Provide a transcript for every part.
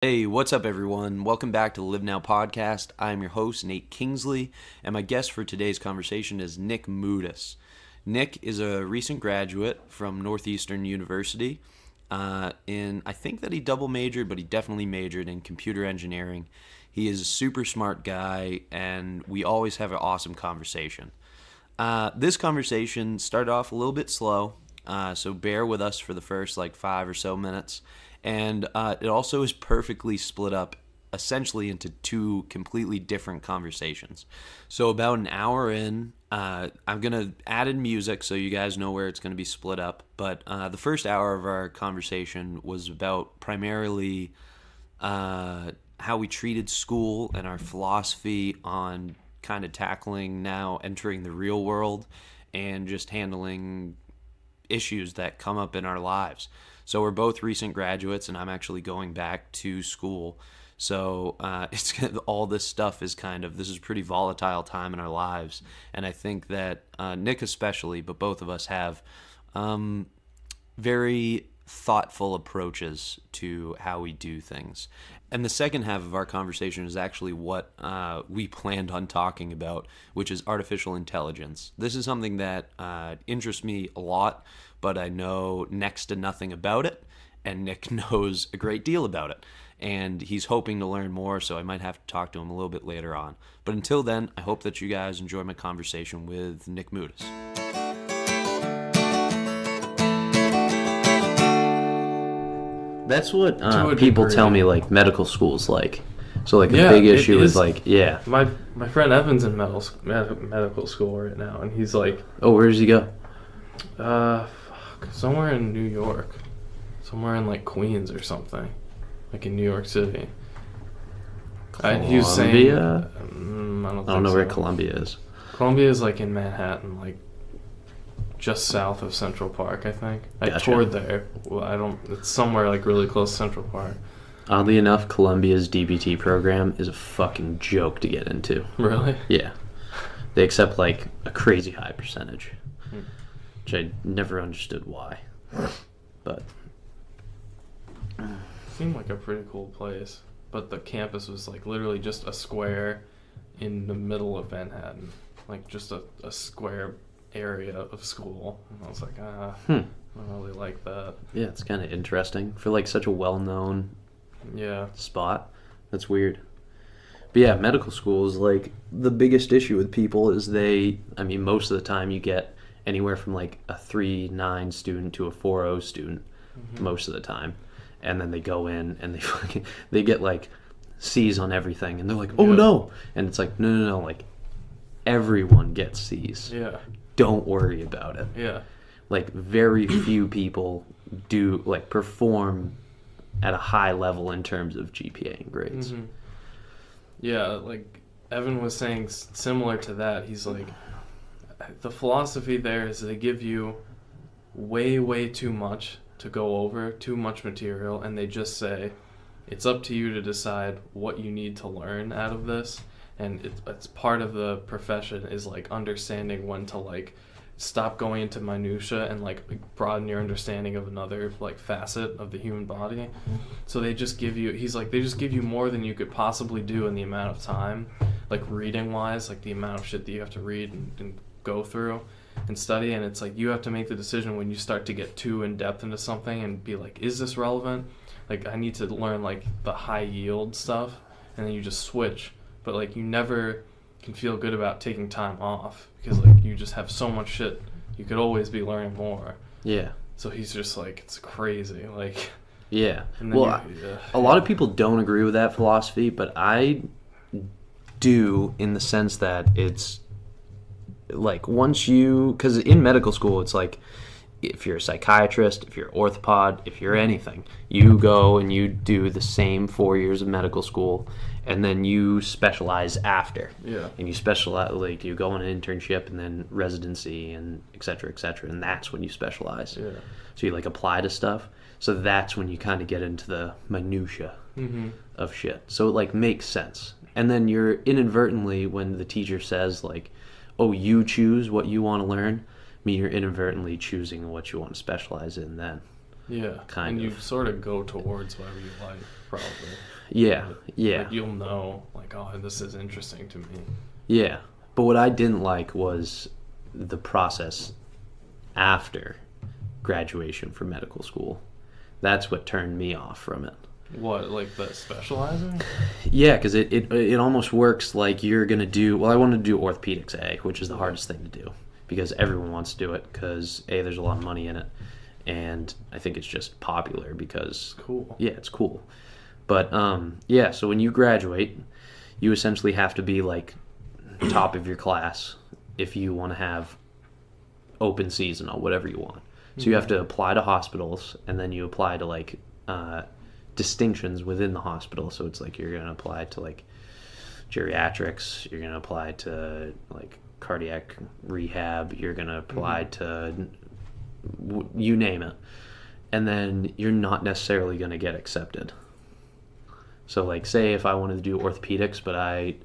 Hey, what's up, everyone? Welcome back to the Live Now podcast. I'm your host, Nate Kingsley, and my guest for today's conversation is Nick Moutis. Nick is a recent graduate from Northeastern University. I think that he double majored, but he definitely majored in computer engineering. He is a super smart guy, and we always have an awesome conversation. This conversation started off a little bit slow, so bear with us for the first 5 or so minutes. And it also is perfectly split up essentially into two completely different conversations. So about an hour in, I'm going to add in music so you guys know where it's going to be split up. But the first hour of our conversation was about primarily how we treated school and our philosophy on kind of tackling now entering the real world and just handling issues that come up in our lives. So we're both recent graduates, and I'm actually going back to school. So it's all this stuff is this is a pretty volatile time in our lives, and I think that Nick especially, but both of us have very thoughtful approaches to how we do things. And the second half of our conversation is actually what we planned on talking about, which is artificial intelligence. This is something that interests me a lot, but I know next to nothing about it, and Nick knows a great deal about it. And he's hoping to learn more, so I might have to talk to him a little bit later on. But until then, I hope that you guys enjoy my conversation with Nick Moutis. That's what people tell me, medical school's like. So, a big issue is, My friend Evan's in medical school right now, and he's like... Oh, where does he go? Somewhere in New York. Somewhere in, Queens or something. In New York City. He was saying... I don't know where Columbia is. Columbia is, in Manhattan, just south of Central Park, I think. I Gotcha. toured there. Well, it's somewhere, really close to Central Park. Oddly enough, Columbia's DBT program is a fucking joke to get into. Really? Yeah. They accept, a crazy high percentage. Which I never understood why. But... Seemed like a pretty cool place. But the campus was, literally just a square in the middle of Manhattan. Just a square area of school. And I was like, I don't really like that. Yeah, it's kind of interesting for, such a well-known spot. That's weird. But yeah, medical school is, the biggest issue with people is most of the time you get anywhere from, a 3.9 student to a 4.0 student most of the time. And then they go in and they get, C's on everything. And they're like, oh, no. And it's like, no. Everyone gets C's. Yeah. Don't worry about it. Yeah. Very few people do, perform at a high level in terms of GPA and grades. Mm-hmm. Yeah, Evan was saying similar to that. He's the philosophy there is they give you way, way too much to go over, too much material, and they just say, it's up to you to decide what you need to learn out of this. And it's part of the profession is understanding when to stop going into minutia and broaden your understanding of another facet of the human body. So they just give you they just give you more than you could possibly do in the amount of time, reading wise, the amount of shit that you have to read and go through and study. And it's you have to make the decision when you start to get too in depth into something and be is this relevant? I need to learn the high yield stuff, and then you just switch. But you never can feel good about taking time off because you just have so much shit. You could always be learning more. Yeah. So he's just it's crazy. Yeah. Well, a lot of people don't agree with that philosophy, but I do in the sense that it's because in medical school it's if you're a psychiatrist, if you're an orthopod, if you're anything, you go and you do the same 4 years of medical school, and then you specialize after. Yeah. And you specialize, you go on an internship and then residency and et cetera, and that's when you specialize. Yeah. So you apply to stuff. So that's when you kind of get into the minutia of shit. So it makes sense. And then you're inadvertently, when the teacher says oh, you choose what you want to learn, you're inadvertently choosing what you want to specialize in then. Yeah. Kind and of. you sort of go towards whatever you like, probably. Yeah, yeah. Like, you'll know, like, oh, this is interesting to me. Yeah. But what I didn't like was the process after graduation from medical school. That's what turned me off from it. What, like the specializing? Yeah, because it almost works like you're going to do... Well, I wanted to do orthopedics A, which is the hardest thing to do. Because everyone wants to do it, because A, there's a lot of money in it. And I think it's just popular because... Cool. Yeah, it's cool. But, yeah, so when you graduate, you essentially have to be, like, top of your class if you want to have open season on whatever you want. So you have to apply to hospitals, and then you apply to, like, distinctions within the hospital. So it's like you're going to apply to, like, geriatrics, you're going to apply to, like, cardiac rehab, you're going to apply to you name it. And then you're not necessarily going to get accepted. So, like, say if I wanted to do orthopedics, but I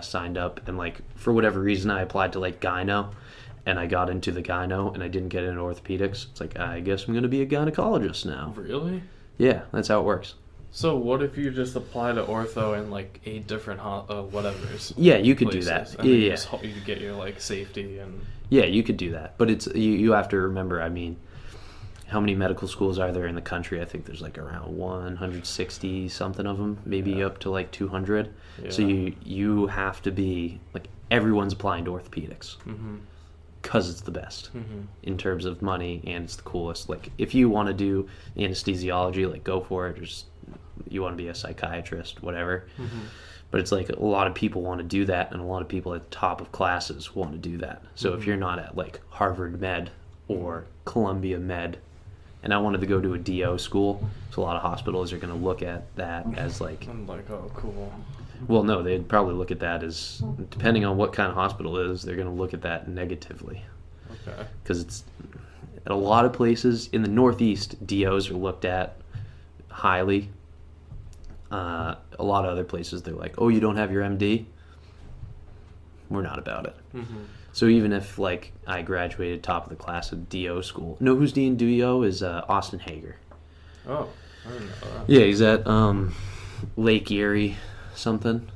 signed up and, like, for whatever reason I applied to, like, gyno, and I got into the gyno and I didn't get into orthopedics, it's like, I guess I'm going to be a gynecologist now. Really? Yeah, that's how it works. So what if you just apply to ortho in, like, 8 different whatevers? Yeah, you could places, do that. And then Yeah. you get your, like, safety and... Yeah, you could do that. But it's you have to remember, I mean, how many medical schools are there in the country? I think there's like around 160 something of them, maybe up to like 200. Yeah. So you have to be like, everyone's applying to orthopedics because it's the best in terms of money, and it's the coolest. Like, if you want to do anesthesiology, like, go for it. Just, you want to be a psychiatrist, whatever. But it's like a lot of people want to do that, and a lot of people at the top of classes want to do that. So if you're not at like Harvard Med or Columbia Med, and I wanted to go to a DO school, so a lot of hospitals are going to look at that as like... I'm like, oh, cool. Well, no, they'd probably look at that as, depending on what kind of hospital it is, they're going to look at that negatively. Okay. Because it's, at a lot of places in the Northeast, DOs are looked at highly. A lot of other places, they're like, oh, you don't have your MD? We're not about it. So even if, like, I graduated top of the class at DO school, know who's Dean DO is Austin Hager. Oh, I didn't know that. Yeah, he's at Lake Erie something.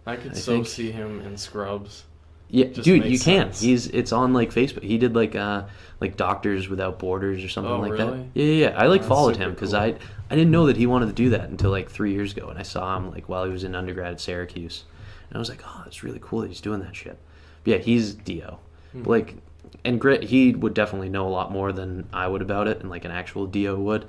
I could I so think. see him in Scrubs. Yeah, Just dude, you makes can. sense. It's on like Facebook. He did like Doctors Without Borders or something Oh, like really? that. Yeah. I like That's followed super him because cool. I didn't know that he wanted to do that until like 3 years ago, and I saw him like while he was in undergrad at Syracuse, and I was like, oh, it's really cool that he's doing that shit. But yeah, he's DO. But, like, and he would definitely know a lot more than I would about it, and like an actual DO would.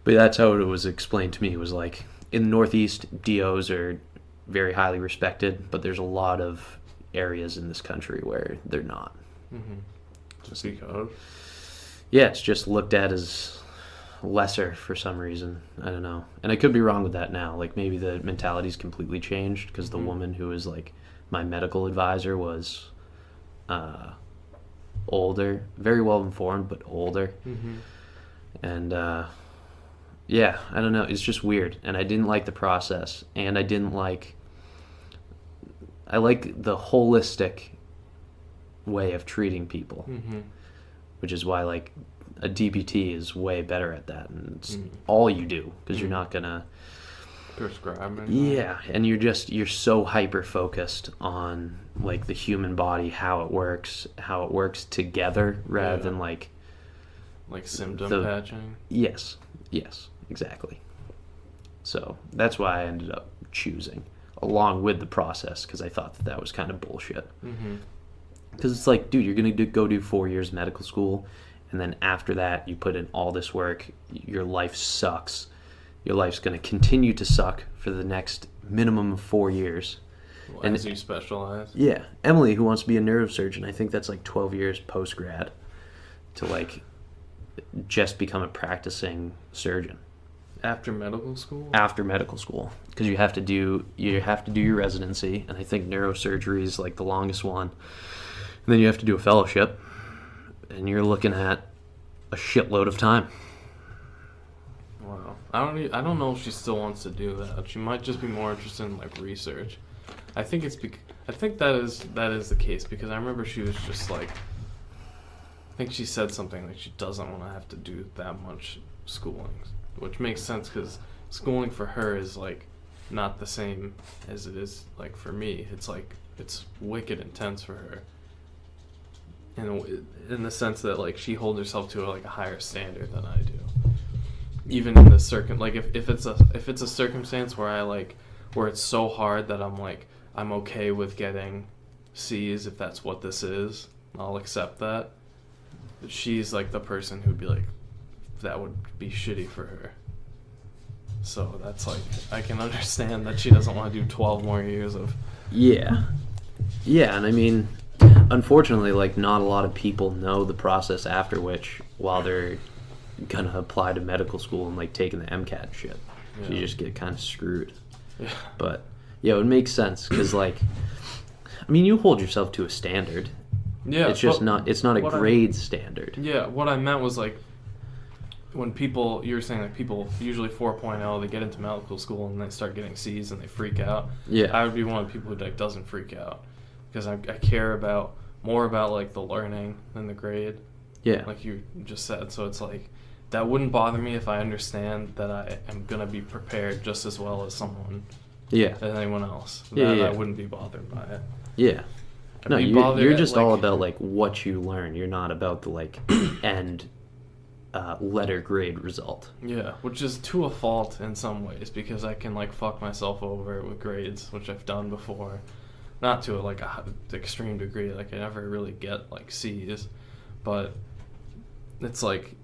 But that's how it was explained to me. It was like, in the Northeast, DOs are very highly respected, but there's a lot of areas in this country where they're not. Just because. Yeah, it's just looked at as lesser for some reason. I don't know. And I could be wrong with that now. Like, maybe the mentality's completely changed because the woman who was like my medical advisor was older, very well informed, but older. And yeah, I don't know. It's just weird. And I didn't like the process. And I like the holistic way of treating people, which is why like a DPT is way better at that, and it's all you do because you're not gonna Prescribing. yeah, and you're so hyper focused on like the human body, how it works together rather than like symptom the- patching. yes, exactly. So that's why I ended up choosing along with the process, because I thought that was kind of bullshit. Because it's like, dude, you're going to go do 4 years medical school, and then after that, you put in all this work, your life sucks. Your life's going to continue to suck for the next minimum of 4 years. Well, as you specialize. Yeah. Emily, who wants to be a neurosurgeon, I think that's like 12 years post-grad to like just become a practicing surgeon. After medical school? After medical school, because you have to do your residency, and I think neurosurgery is like the longest one, and then you have to do a fellowship, and you're looking at a shitload of time. Wow. I don't know if she still wants to do that. She might just be more interested in like research. I think I think that is the case, because I remember she was just like think she said something like she doesn't want to have to do that much schooling, which makes sense because schooling for her is like not the same as it is like for me. It's like it's wicked intense for her, in the sense that like she holds herself to like a higher standard than I do. Even in the like if it's a circumstance where I like where it's so hard that I'm okay with getting C's if that's what this is, I'll accept that. She's like the person who'd be like, that would be shitty for her. So that's like, I can understand that she doesn't want to do 12 more years of... Yeah. Yeah, and I mean, unfortunately, like, not a lot of people know the process after which, while they're gonna apply to medical school and, like, taking the MCAT and shit. Yeah. So you just get kind of screwed. Yeah. But, yeah, it would make sense, because, like, I mean, you hold yourself to a standard. Yeah, it's just it's not a grade standard. Yeah, what I meant was like when people, you were saying like people usually 4.0, they get into medical school and they start getting C's and they freak out. Yeah, I would be one of the people who like doesn't freak out because I care more about like the learning than the grade. Yeah, like you just said. So it's like that wouldn't bother me if I understand that I am gonna be prepared just as well as someone. Yeah, as anyone else. I wouldn't be bothered by it. Yeah. No, you're just all about like what you learn. You're not about the like end letter grade result. Yeah, which is to a fault in some ways because I can like fuck myself over with grades, which I've done before. Not to like a extreme degree. Like I never really get like C's, but it's like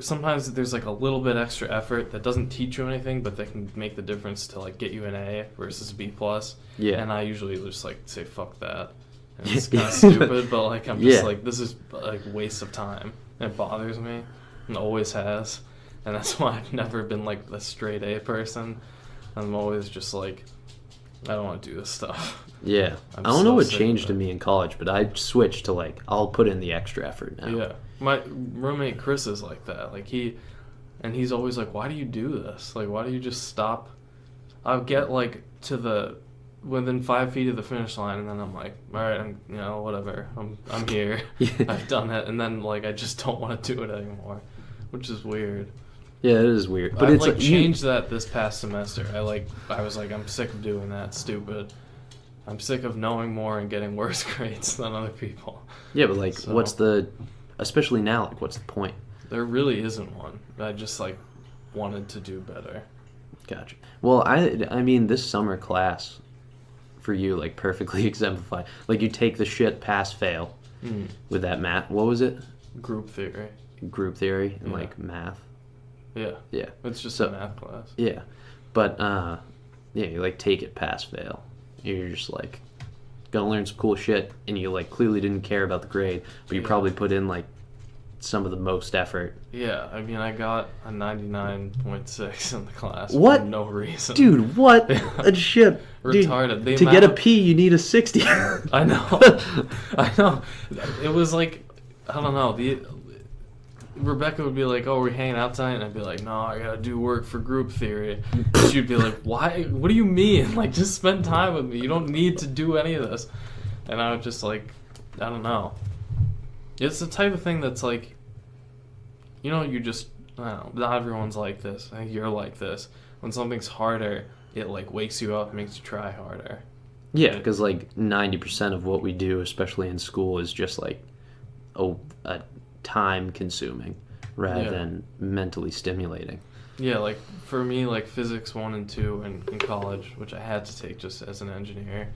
sometimes there's like a little bit extra effort that doesn't teach you anything, but that can make the difference to like get you an A versus a B plus. Yeah, and I usually just like say fuck that. And it's kind of stupid, but like I'm just like this is like waste of time. It bothers me, and always has, and that's why I've never been like the straight A person. I'm always just like, I don't want to do this stuff. Yeah, I don't know what changed in me in college, but I switched to like I'll put in the extra effort now. Yeah, my roommate Chris is like that. Like he's always like, why do you do this? Like, why do you just stop? I'll get like to within 5 feet of the finish line, and then I'm like, all right, whatever. I'm here. Yeah. I've done it, and then like I just don't want to do it anymore, which is weird. Yeah, it is weird. But I've it's like changed that this past semester. I was like, I'm sick of doing that. Stupid. I'm sick of knowing more and getting worse grades than other people. Yeah, but like, especially now, like, what's the point? There really isn't one. I just like wanted to do better. Gotcha. Well, I mean, this summer class for you, like, perfectly exemplified. Like, you take the shit pass fail with that math. What was it? Group theory and like math. Yeah. Yeah. It's just a math class. Yeah. But you like take it pass fail. You're just like gonna learn some cool shit, and you like clearly didn't care about the grade, but you probably put in like some of the most effort. Yeah, I mean, I got a 99.6 in the class what? for no reason. Dude, what a shit. Retarded. Dude, to get a P, you need a 60. I know. It was like, I don't know. Rebecca would be like, oh, we're hanging out tonight? And I'd be like, no, I gotta do work for group theory. And she'd be like, why? What do you mean? Like, just spend time with me. You don't need to do any of this. And I would just like, I don't know. It's the type of thing that's like, you just, I don't know, not everyone's like this. I think you're like this. When something's harder, it like wakes you up, makes you try harder. Yeah, because like 90% of what we do, especially in school, is just like a time consuming rather than mentally stimulating. Yeah, like for me, like physics 1 and 2 in college, which I had to take just as an engineer,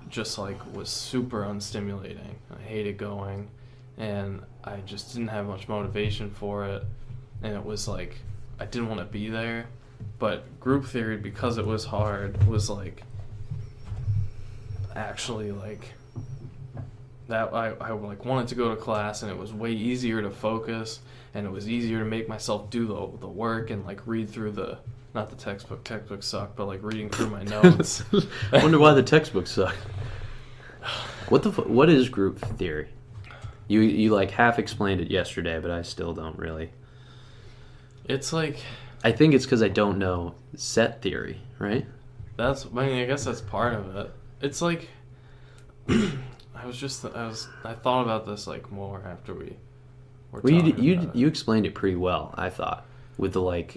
just like was super unstimulating. I hated going, and I just didn't have much motivation for it, and it was like I didn't want to be there. But group theory, because it was hard, was like actually like that I like wanted to go to class, and it was way easier to focus, and it was easier to make myself do the work and like read through not the textbooks suck, but like reading through my notes. I wonder why the textbooks suck. What is group theory? You like half explained it yesterday, but I still don't really. It's like, I think it's because I don't know set theory, right? I guess that's part of it. It's like, I thought about this like more after we were Well, talking about it. you explained it pretty well, I thought, with the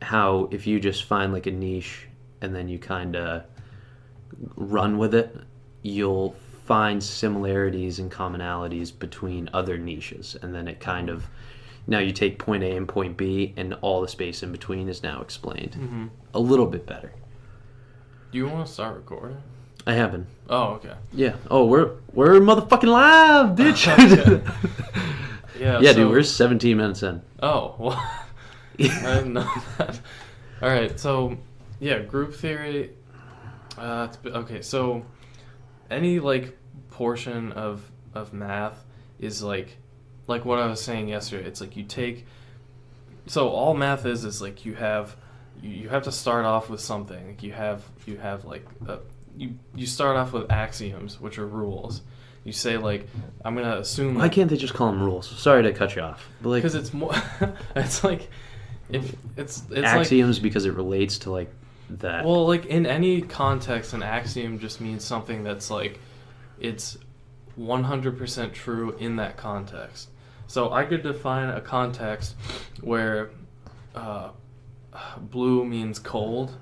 how if you just find like a niche and then you kind of run with it, you'll find similarities and commonalities between other niches, and then it kind of now you take point A and point B, and all the space in between is now explained a little bit better. Do you want to start recording? I haven't. Oh, okay. Yeah. Oh, we're motherfucking live, bitch. Yeah. Yeah, dude, we're 17 minutes in. Oh, well, I didn't know that. All right, so yeah, group theory. Okay, so any like portion of math is like what I was saying yesterday. It's like you take. So all math is like you have to start off with something. Like you have like you start off with axioms, which are rules. You say like, I'm gonna assume. Why can't they just call them rules? Sorry to cut you off, but like because it's more. It's like if it's axioms, like, because it relates to like that. Well, like in any context, an axiom just means something that's like it's 100% true in that context. So I could define a context where blue means cold,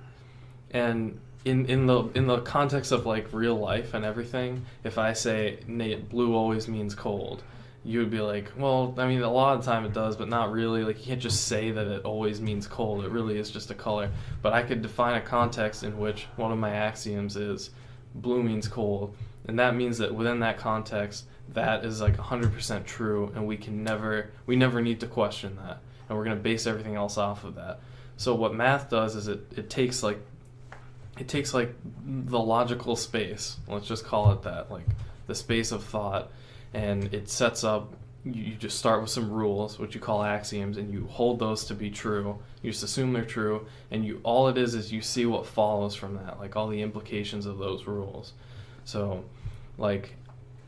and in the context of like real life and everything, if I say, Nate, blue always means cold, you would be like, well, I mean, a lot of the time it does, but not really. Like, you can't just say that it always means cold. It really is just a color. But I could define a context in which one of my axioms is blue means cold, and that means that within that context, that is like 100% true, and we never need to question that, and we're going to base everything else off of that. So what math does is it takes the logical space, let's just call it that, like the space of thought, and it sets up, you just start with some rules, which you call axioms, and you hold those to be true. You just assume they're true, and all it is you see what follows from that, like all the implications of those rules. So like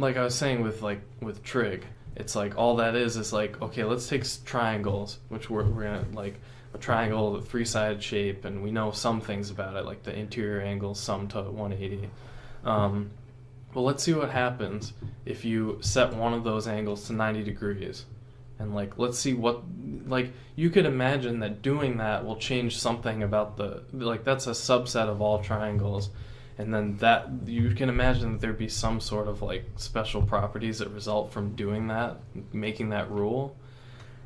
I was saying with trig, it's like all that is like, okay, let's take triangles, which we're gonna like a triangle, a three-sided shape, and we know some things about it, like the interior angles sum to 180. Well, let's see what happens if you set one of those angles to 90 degrees. And like, let's see what, like, you could imagine that doing that will change something about that's a subset of all triangles. And then that, you can imagine that there'd be some sort of like special properties that result from doing that, making that rule.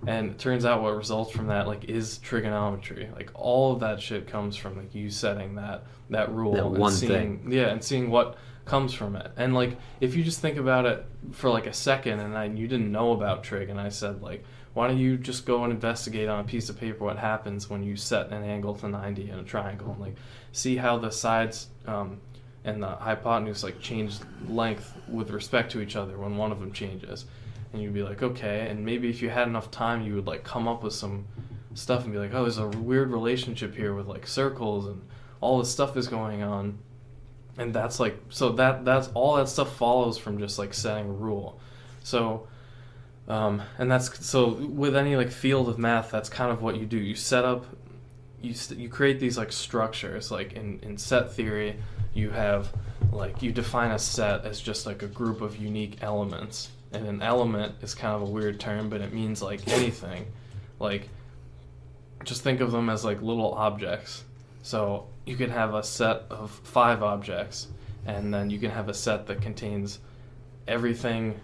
And it turns out what results from that like is trigonometry. Like all of that shit comes from like you setting that rule, that one thing. Yeah, and seeing what comes from it. And like if you just think about it for like a second, and you didn't know about trig, and I said like, why don't you just go and investigate on a piece of paper what happens when you set an angle to 90 in a triangle, and like see how the sides and the hypotenuse like change length with respect to each other when one of them changes. And you'd be like, okay, and maybe if you had enough time, you would like come up with some stuff and be like, oh, there's a weird relationship here with like circles and all this stuff is going on. And that's like, so that's all that stuff follows from just like setting a rule. So, and that's, so with any like field of math, that's kind of what you do. You set up, you create these like structures. Like in set theory, you have like, you define a set as just like a group of unique elements. And an element is kind of a weird term, but it means like anything. Like, just think of them as like little objects. So you could have a set of 5 objects, and then you can have a set that contains everything,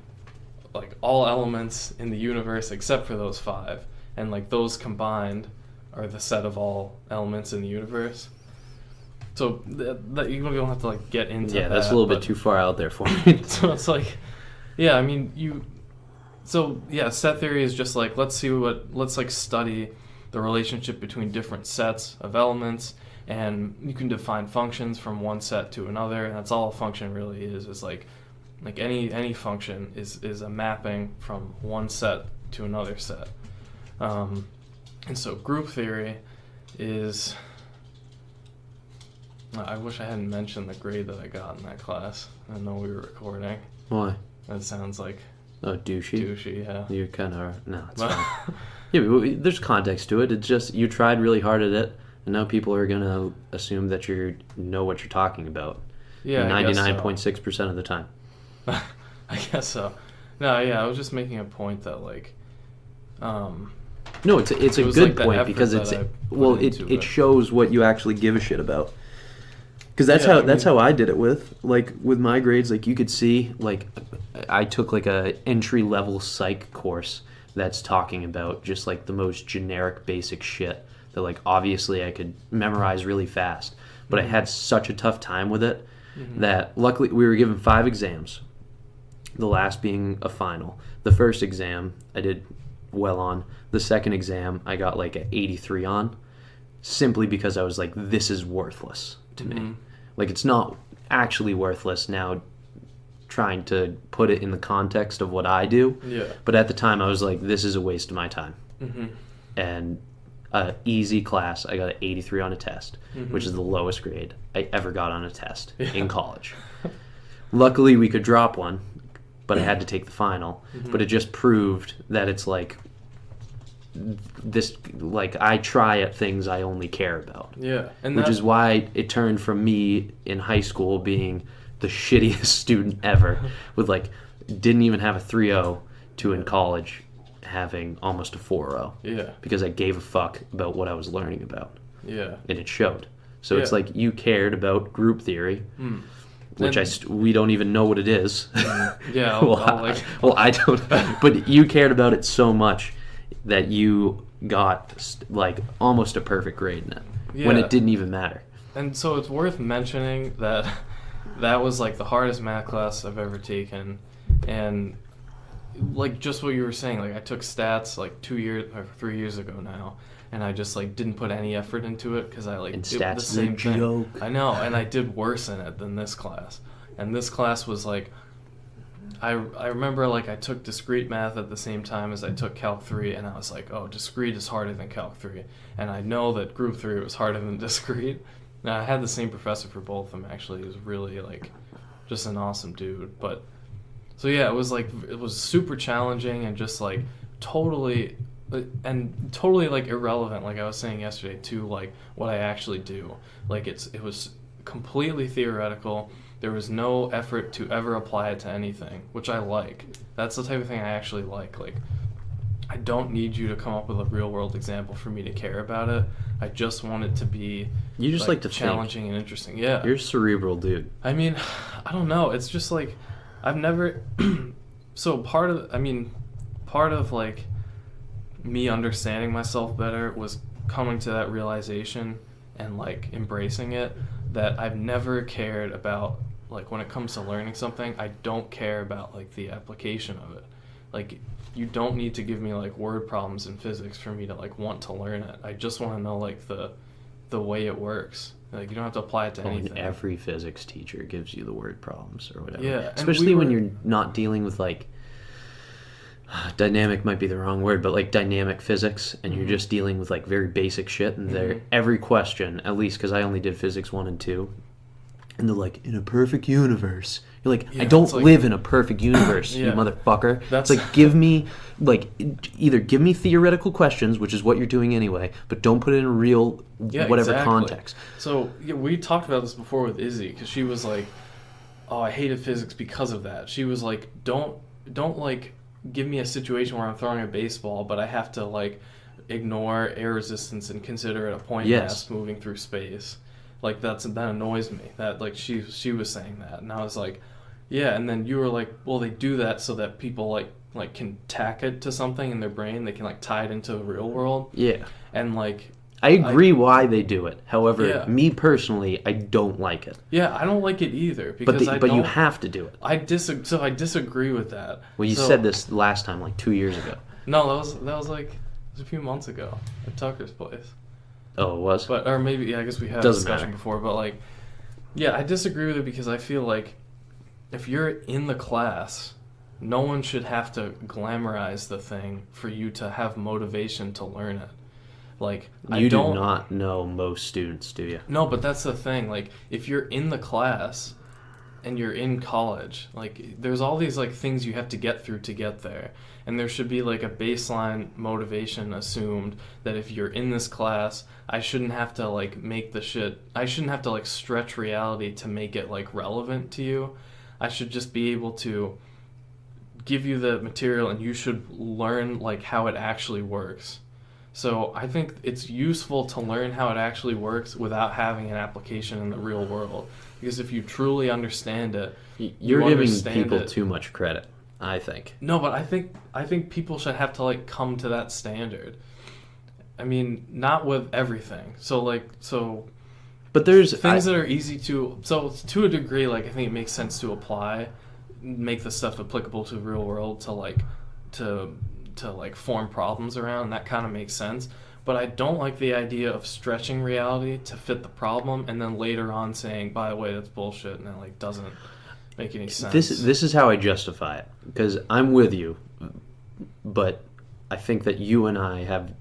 like all elements in the universe except for those 5. And like those combined are the set of all elements in the universe. So that you don't have to like get into that. Yeah, that's a little bit too far out there for me. So it's like, yeah, I mean, set theory is just like, let's like study the relationship between different sets of elements, and you can define functions from one set to another, and that's all a function really is like any function is a mapping from one set to another set. And so group theory is, I wish I hadn't mentioned the grade that I got in that class. I didn't know we were recording. Why? That sounds like douchey. Douchey, yeah. You kind of are. No, it's fine. Yeah, but there's context to it. It's just you tried really hard at it, and now people are gonna assume that you know what you're talking about. Yeah, 99.6% of the time. I guess so. No, yeah, I was just making a point that like, No, it's a was, good like, the point effort because that it's I well, put into it shows what you actually give a shit about. Because that's how I did it with my grades. Like you could see, like I took like a entry level psych course that's talking about just like the most generic basic shit that like obviously I could memorize really fast, but I had such a tough time with it that luckily we were given 5 exams, the last being a final. The first exam I did well on. The second exam I got like an 83 on, simply because I was like, this is worthless to me. Like it's not actually worthless now, trying to put it in the context of what I do. Yeah. But at the time I was like, this is a waste of my time. And easy class, I got an 83 on a test, which is the lowest grade I ever got on a test in college. Luckily we could drop one, but I had to take the final. But it just proved that it's like this, like I try at things I only care about. Yeah, and which is why it turned from me in high school being the shittiest student ever with like didn't even have a 3.0 to in college having almost a 4.0. Yeah. Because I gave a fuck about what I was learning about. Yeah. And it showed. So it's like you cared about group theory, which we don't even know what it is. Yeah. Well, I don't. But you cared about it so much that you got like almost a perfect grade in it when it didn't even matter. And so it's worth mentioning that that was like the hardest math class I've ever taken, and like just what you were saying, like I took stats like 2 years or 3 years ago now, and I just like didn't put any effort into it because I like and did stats the same is a joke. thing. I know, and I did worse in it than this class. And this class was like, I remember like I took discrete math at the same time as I took Calc 3, and I was like, oh, discrete is harder than Calc 3. And I know that group 3 was harder than discrete. And I had the same professor for both of them, actually. He was really like just an awesome dude. But so yeah, it was super challenging and just like totally like irrelevant, like I was saying yesterday, to like what I actually do. Like it was completely theoretical. There was no effort to ever apply it to anything, which I like. That's the type of thing I actually like. Like, I don't need you to come up with a real world example for me to care about it. I just want it to be you just like to challenging think. And interesting. Yeah. You're a cerebral dude. I mean, I don't know. It's just like I've never so part of like me understanding myself better was coming to that realization and like embracing it, that I've never cared about, like when it comes to learning something, I don't care about like the application of it. Like you don't need to give me like word problems in physics for me to like want to learn it. I just want to know like the way it works. Like you don't have to apply it to anything. And every physics teacher gives you the word problems or whatever. Yeah, especially when you're not dealing with like dynamic might be the wrong word, but like dynamic physics, and you're just dealing with like very basic shit, and every question, at least because I only did physics 1 and 2, and they're like, in a perfect universe. You're like, I don't live in a perfect universe, you motherfucker. It's like, give me either give me theoretical questions, which is what you're doing anyway, but don't put it in a real context. So we talked about this before with Izzy, because she was like, oh, I hated physics because of that. She was like, don't like give me a situation where I'm throwing a baseball, but I have to like ignore air resistance and consider it a point mass moving through space. Like that annoys me. That like she was saying that, and I was like, yeah. And then you were like, well, they do that so that people like can tack it to something in their brain. They can like tie it into the real world. Yeah. And like I agree why they do it. However, me personally, I don't like it. Yeah, I don't like it either. Because but you have to do it. I disagree with that. Well, you said this last time, like 2 years ago. No, that was like a few months ago at Tucker's place. Oh, it was? Or maybe, I guess we had a discussion before, but like, yeah, I disagree with it because I feel like if you're in the class, no one should have to glamorize the thing for you to have motivation to learn it. Like, you do not know most students, do you? No, but that's the thing. Like, if you're in the class, and you're in college, like there's all these like things you have to get through to get there, and there should be like a baseline motivation assumed that if you're in this class, I shouldn't have to like I shouldn't have to like stretch reality to make it like relevant to you. I should just be able to give you the material, and you should learn like how it actually works. So I think it's useful to learn how it actually works without having an application in the real world. Because if you truly understand it, you're giving people too much credit, I think. No, but I think people should have to like come to that standard. I mean, not with everything. But there's things that are easy to. So to a degree, like I think it makes sense to apply, make the stuff applicable to the real world to form problems around, and that kind of makes sense. But I don't like the idea of stretching reality to fit the problem and then later on saying, by the way, that's bullshit, and it like doesn't make any sense. This is how I justify it, because I'm with you, but I think that you and I have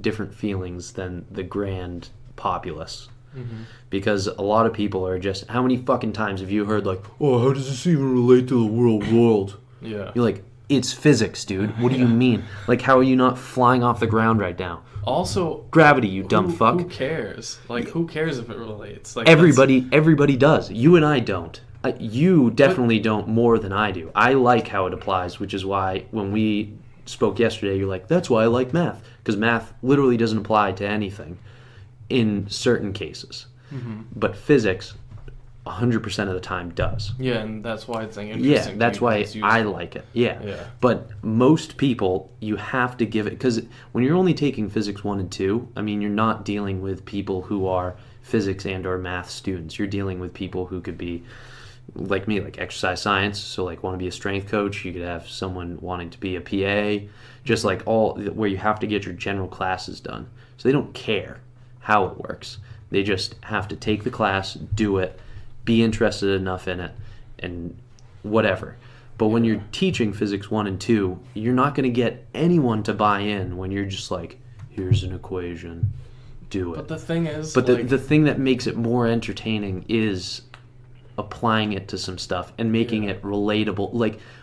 different feelings than the grand populace. Mm-hmm. Because a lot of people are just, how many fucking times have you heard like, oh, how does this even relate to the real world? Yeah. You're like, it's physics, dude. What do you mean? Like, how are you not flying off the ground right now? Also, gravity, you dumb fuck. Who cares? Like, who cares if it relates? Like, everybody does. You and I don't. You definitely don't more than I do. I like how it applies, which is why when we spoke yesterday, you're like, that's why I like math. Because math literally doesn't apply to anything in certain cases. Mm-hmm. But physics, 100% of the time does. Yeah, and that's why it's like interesting. Yeah, that's why I like it. Yeah. But most people, you have to give it, because when you're only taking physics 1 and 2, I mean, you're not dealing with people who are physics and or math students. You're dealing with people who could be like me, like exercise science, so like want to be a strength coach. You could have someone wanting to be a PA, just like all where you have to get your general classes done. So they don't care how it works. They just have to take the class, do it, be interested enough in it, and whatever. But when you're teaching physics 1 and 2, you're not going to get anyone to buy in when you're just like, here's an equation, do it. But the thing is... But the thing that makes it more entertaining is applying it to some stuff and making it relatable.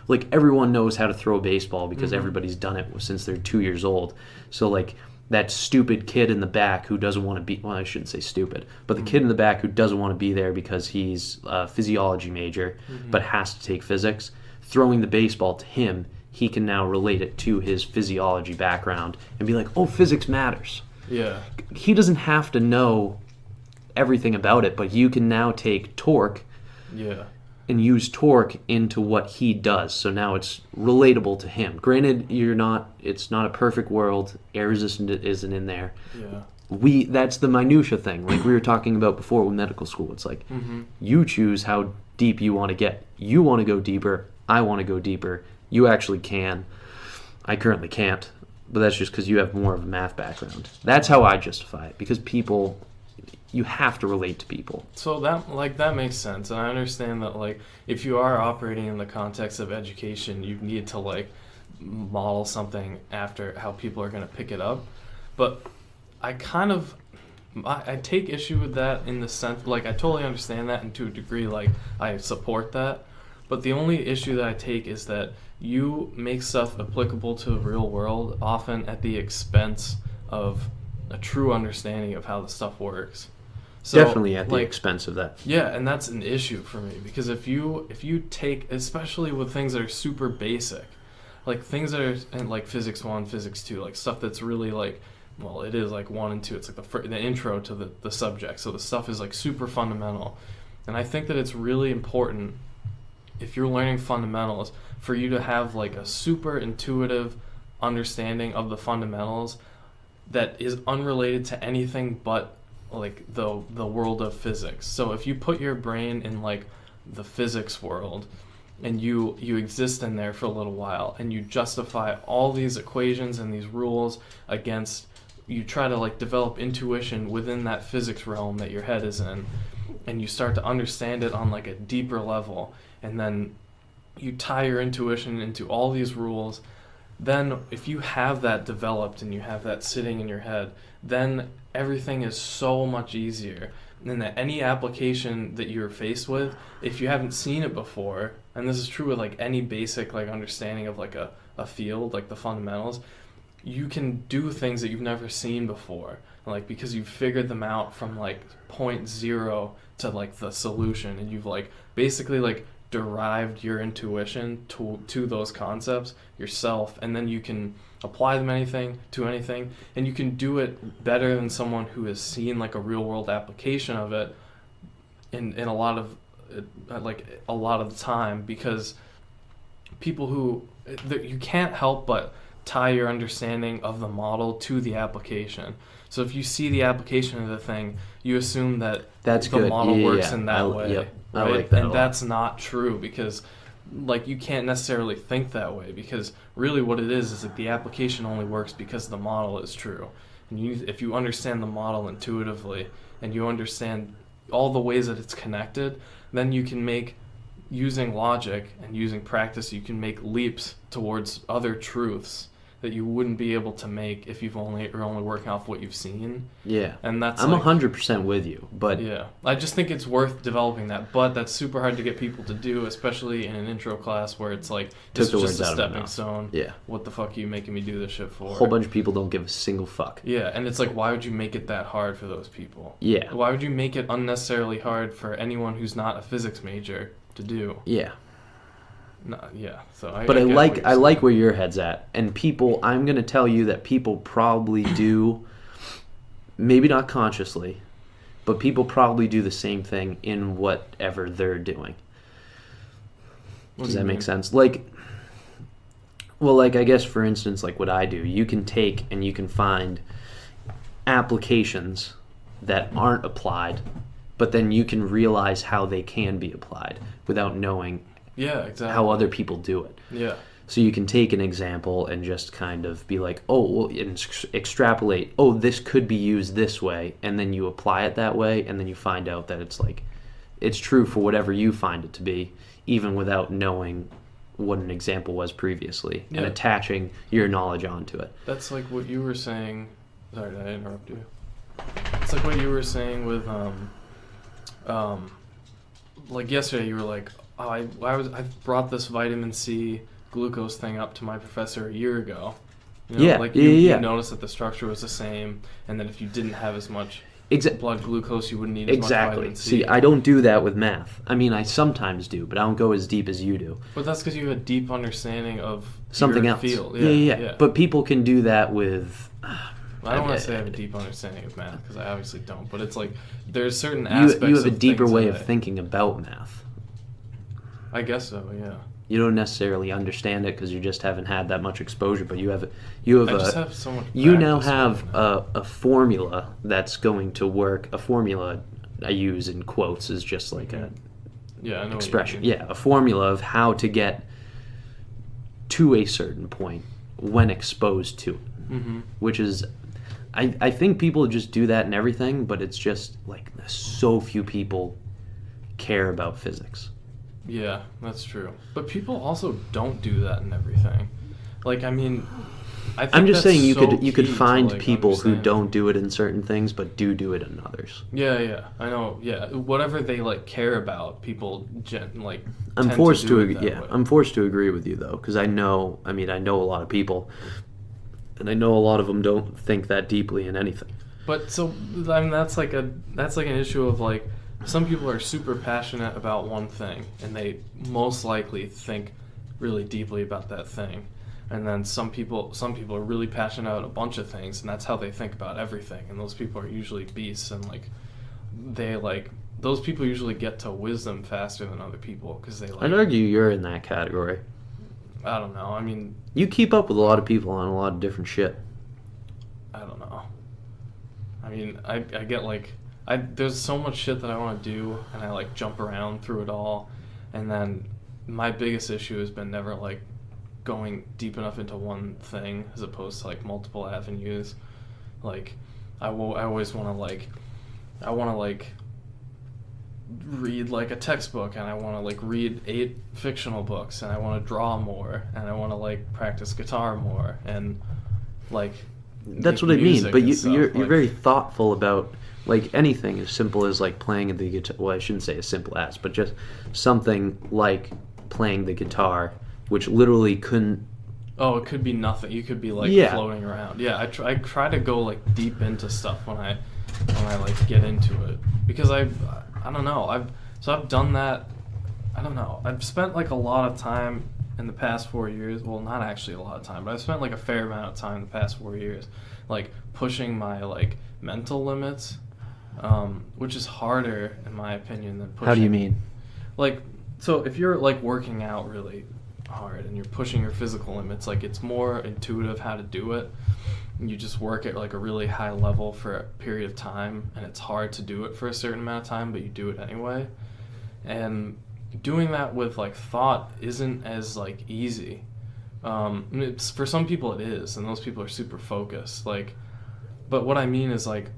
Like everyone knows how to throw a baseball because everybody's done it since they're 2 years old. So like that stupid kid in the back who doesn't want to be, well, I shouldn't say stupid, but the kid in the back who doesn't want to be there because he's a physiology major but has to take physics, throwing the baseball to him, he can now relate it to his physiology background and be like, oh, physics matters. Yeah. He doesn't have to know everything about it, but you can now take torque and use torque into what he does. So now it's relatable to him. Granted, it's not a perfect world. Air resistance isn't in there. Yeah. That's the minutia thing. Like we were talking about before with medical school. It's like you choose how deep you want to get. You want to go deeper. I want to go deeper. You actually can. I currently can't. But that's just because you have more of a math background. That's how I justify it. Because people... You have to relate to people. So that makes sense, and I understand that like if you are operating in the context of education, you need to like model something after how people are going to pick it up. But I take issue with that in the sense, like I totally understand that, and to a degree like I support that. But the only issue that I take is that you make stuff applicable to the real world often at the expense of a true understanding of how the stuff works. So, definitely at the expense of that. Yeah, and that's an issue for me because if you take, especially with things that are super basic, like things that are in like physics 1, physics 2, like stuff that's really like, well, it is like 1 and 2. It's like the intro to the subject. So the stuff is like super fundamental, and I think that it's really important if you're learning fundamentals for you to have like a super intuitive understanding of the fundamentals that is unrelated to anything but like the world of physics. So if you put your brain in like the physics world and you exist in there for a little while and you justify all these equations and these rules against, you try to like develop intuition within that physics realm that your head is in, and you start to understand it on like a deeper level, and then you tie your intuition into all these rules. Then if you have that developed and you have that sitting in your head, then everything is so much easier and that any application that you're faced with, if you haven't seen it before, and this is true with like any basic like understanding of like a field, like the fundamentals, you can do things that you've never seen before, like because you've figured them out from like point zero to like the solution, and you've like basically like derived your intuition to those concepts yourself, and then you can apply them to anything, and you can do it better than someone who has seen like a real world application of it in a lot of the time, because people who you can't help but tie your understanding of the model to the application. So if you see the application of the thing, you assume that the model works in that way. Yep. Right? I like that. And that's not true, because like you can't necessarily think that way, because really what it is that the application only works because the model is true. And if you understand the model intuitively and you understand all the ways that it's connected, then you can make, using logic and using practice, you can make leaps towards other truths that you wouldn't be able to make if you're only working off what you've seen. Yeah. And that's I'm 100% with you, but yeah, I just think it's worth developing that, but that's super hard to get people to do, especially in an intro class where it's like, this is just a stepping stone. Yeah. What the fuck are you making me do this shit for? A whole bunch of people don't give a single fuck. Yeah, and it's like, why would you make it that hard for those people? Yeah. Why would you make it unnecessarily hard for anyone who's not a physics major to do? Yeah. No, yeah. So I like where your head's at, and people. I'm gonna tell you that people probably do, maybe not consciously, but people probably do the same thing in whatever they're doing. Does that make sense? Like, well, like I guess for instance, like what I do, you can take and you can find applications that aren't applied, but then you can realize how they can be applied without knowing. Yeah, exactly. How other people do it. Yeah. So you can take an example and just kind of be like, oh, well, and extrapolate, oh, this could be used this way, and then you apply it that way, and then you find out that it's like, it's true for whatever you find it to be, even without knowing what an example was previously, and attaching your knowledge onto it. That's like what you were saying. Sorry, did I interrupt you? It's like what you were saying with, like yesterday, you were like, oh, I brought this vitamin C glucose thing up to my professor a year ago. You know, you noticed that the structure was the same, and that if you didn't have as much blood glucose, you wouldn't need as much vitamin C. See, I don't do that with math. I mean, I sometimes do, but I don't go as deep as you do. But that's because you have a deep understanding of something your else. Field. Yeah. But people can do that with. I don't want to say I have a deep understanding of math, because I obviously don't. But it's like there's certain aspects. You have a deeper way of thinking about math. I guess so, yeah. You don't necessarily understand it because you just haven't had that much exposure, but you have I just have so much you now have a formula that's going to work. A formula I use in quotes is just like a I know expression. Yeah, a formula of how to get to a certain point when exposed to it, which is, I think people just do that in everything, but it's just like so few people care about physics. Yeah, that's true. But people also don't do that in everything. Like, I mean, I think I'm just saying you could key find to, like, people who understand. don't do it in certain things, but do it in others. Yeah, I know. Yeah, whatever they like care about, people I'm forced to agree with you though, because I know a lot of people, and I know a lot of them don't think that deeply in anything. But so I mean, that's like an issue of like. Some people are super passionate about one thing, and they most likely think really deeply about that thing. And then some people are really passionate about a bunch of things, and that's how they think about everything. And those people are usually beasts, and those people usually get to wisdom faster than other people because they I'd argue you're in that category. I don't know. I mean, you keep up with a lot of people on a lot of different shit. I don't know. I mean, I get like. There's so much shit that I want to do, and I like jump around through it all, and then my biggest issue has been never like going deep enough into one thing as opposed to like multiple avenues. Like I always want to read like a textbook, and I want to like read 8 fictional books, and I want to draw more, and I want to like practice guitar more, and like that's what I mean. But you're very thoughtful about like anything as simple as like playing the guitar. Well, I shouldn't say as simple as, but just something like playing the guitar, which literally couldn't. Oh, it could be nothing. You could be like floating around. Yeah, I try to go like deep into stuff when I like get into it, because I don't know. I've done that. I don't know. I've spent like a lot of time in the past 4 years. Well, not actually a lot of time, but I've spent like a fair amount of time in the past 4 years, like pushing my like mental limits, which is harder in my opinion than pushing. How do you mean? Like, so if you're like working out really hard and you're pushing your physical limits, like it's more intuitive how to do it, and you just work at like a really high level for a period of time, and it's hard to do it for a certain amount of time, but you do it anyway. And doing that with like thought isn't as like easy. It's, for some people it is, and those people are super focused, like, but what I mean is like,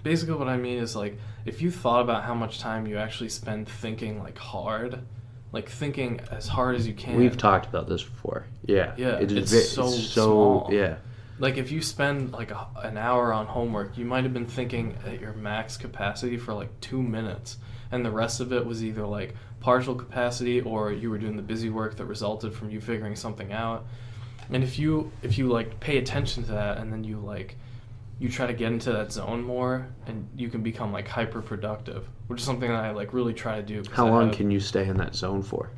basically what I mean is like, if you thought about how much time you actually spend thinking like hard, like thinking as hard as you can. We've talked about this before. Yeah. Yeah. It's so small. Yeah. Like if you spend like an hour on homework, you might have been thinking at your max capacity for like 2 minutes, and the rest of it was either like partial capacity, or you were doing the busy work that resulted from you figuring something out. And if you like pay attention to that, and then you try to get into that zone more, and you can become like hyper productive, which is something that I like really try to do. How long can you stay in that zone for?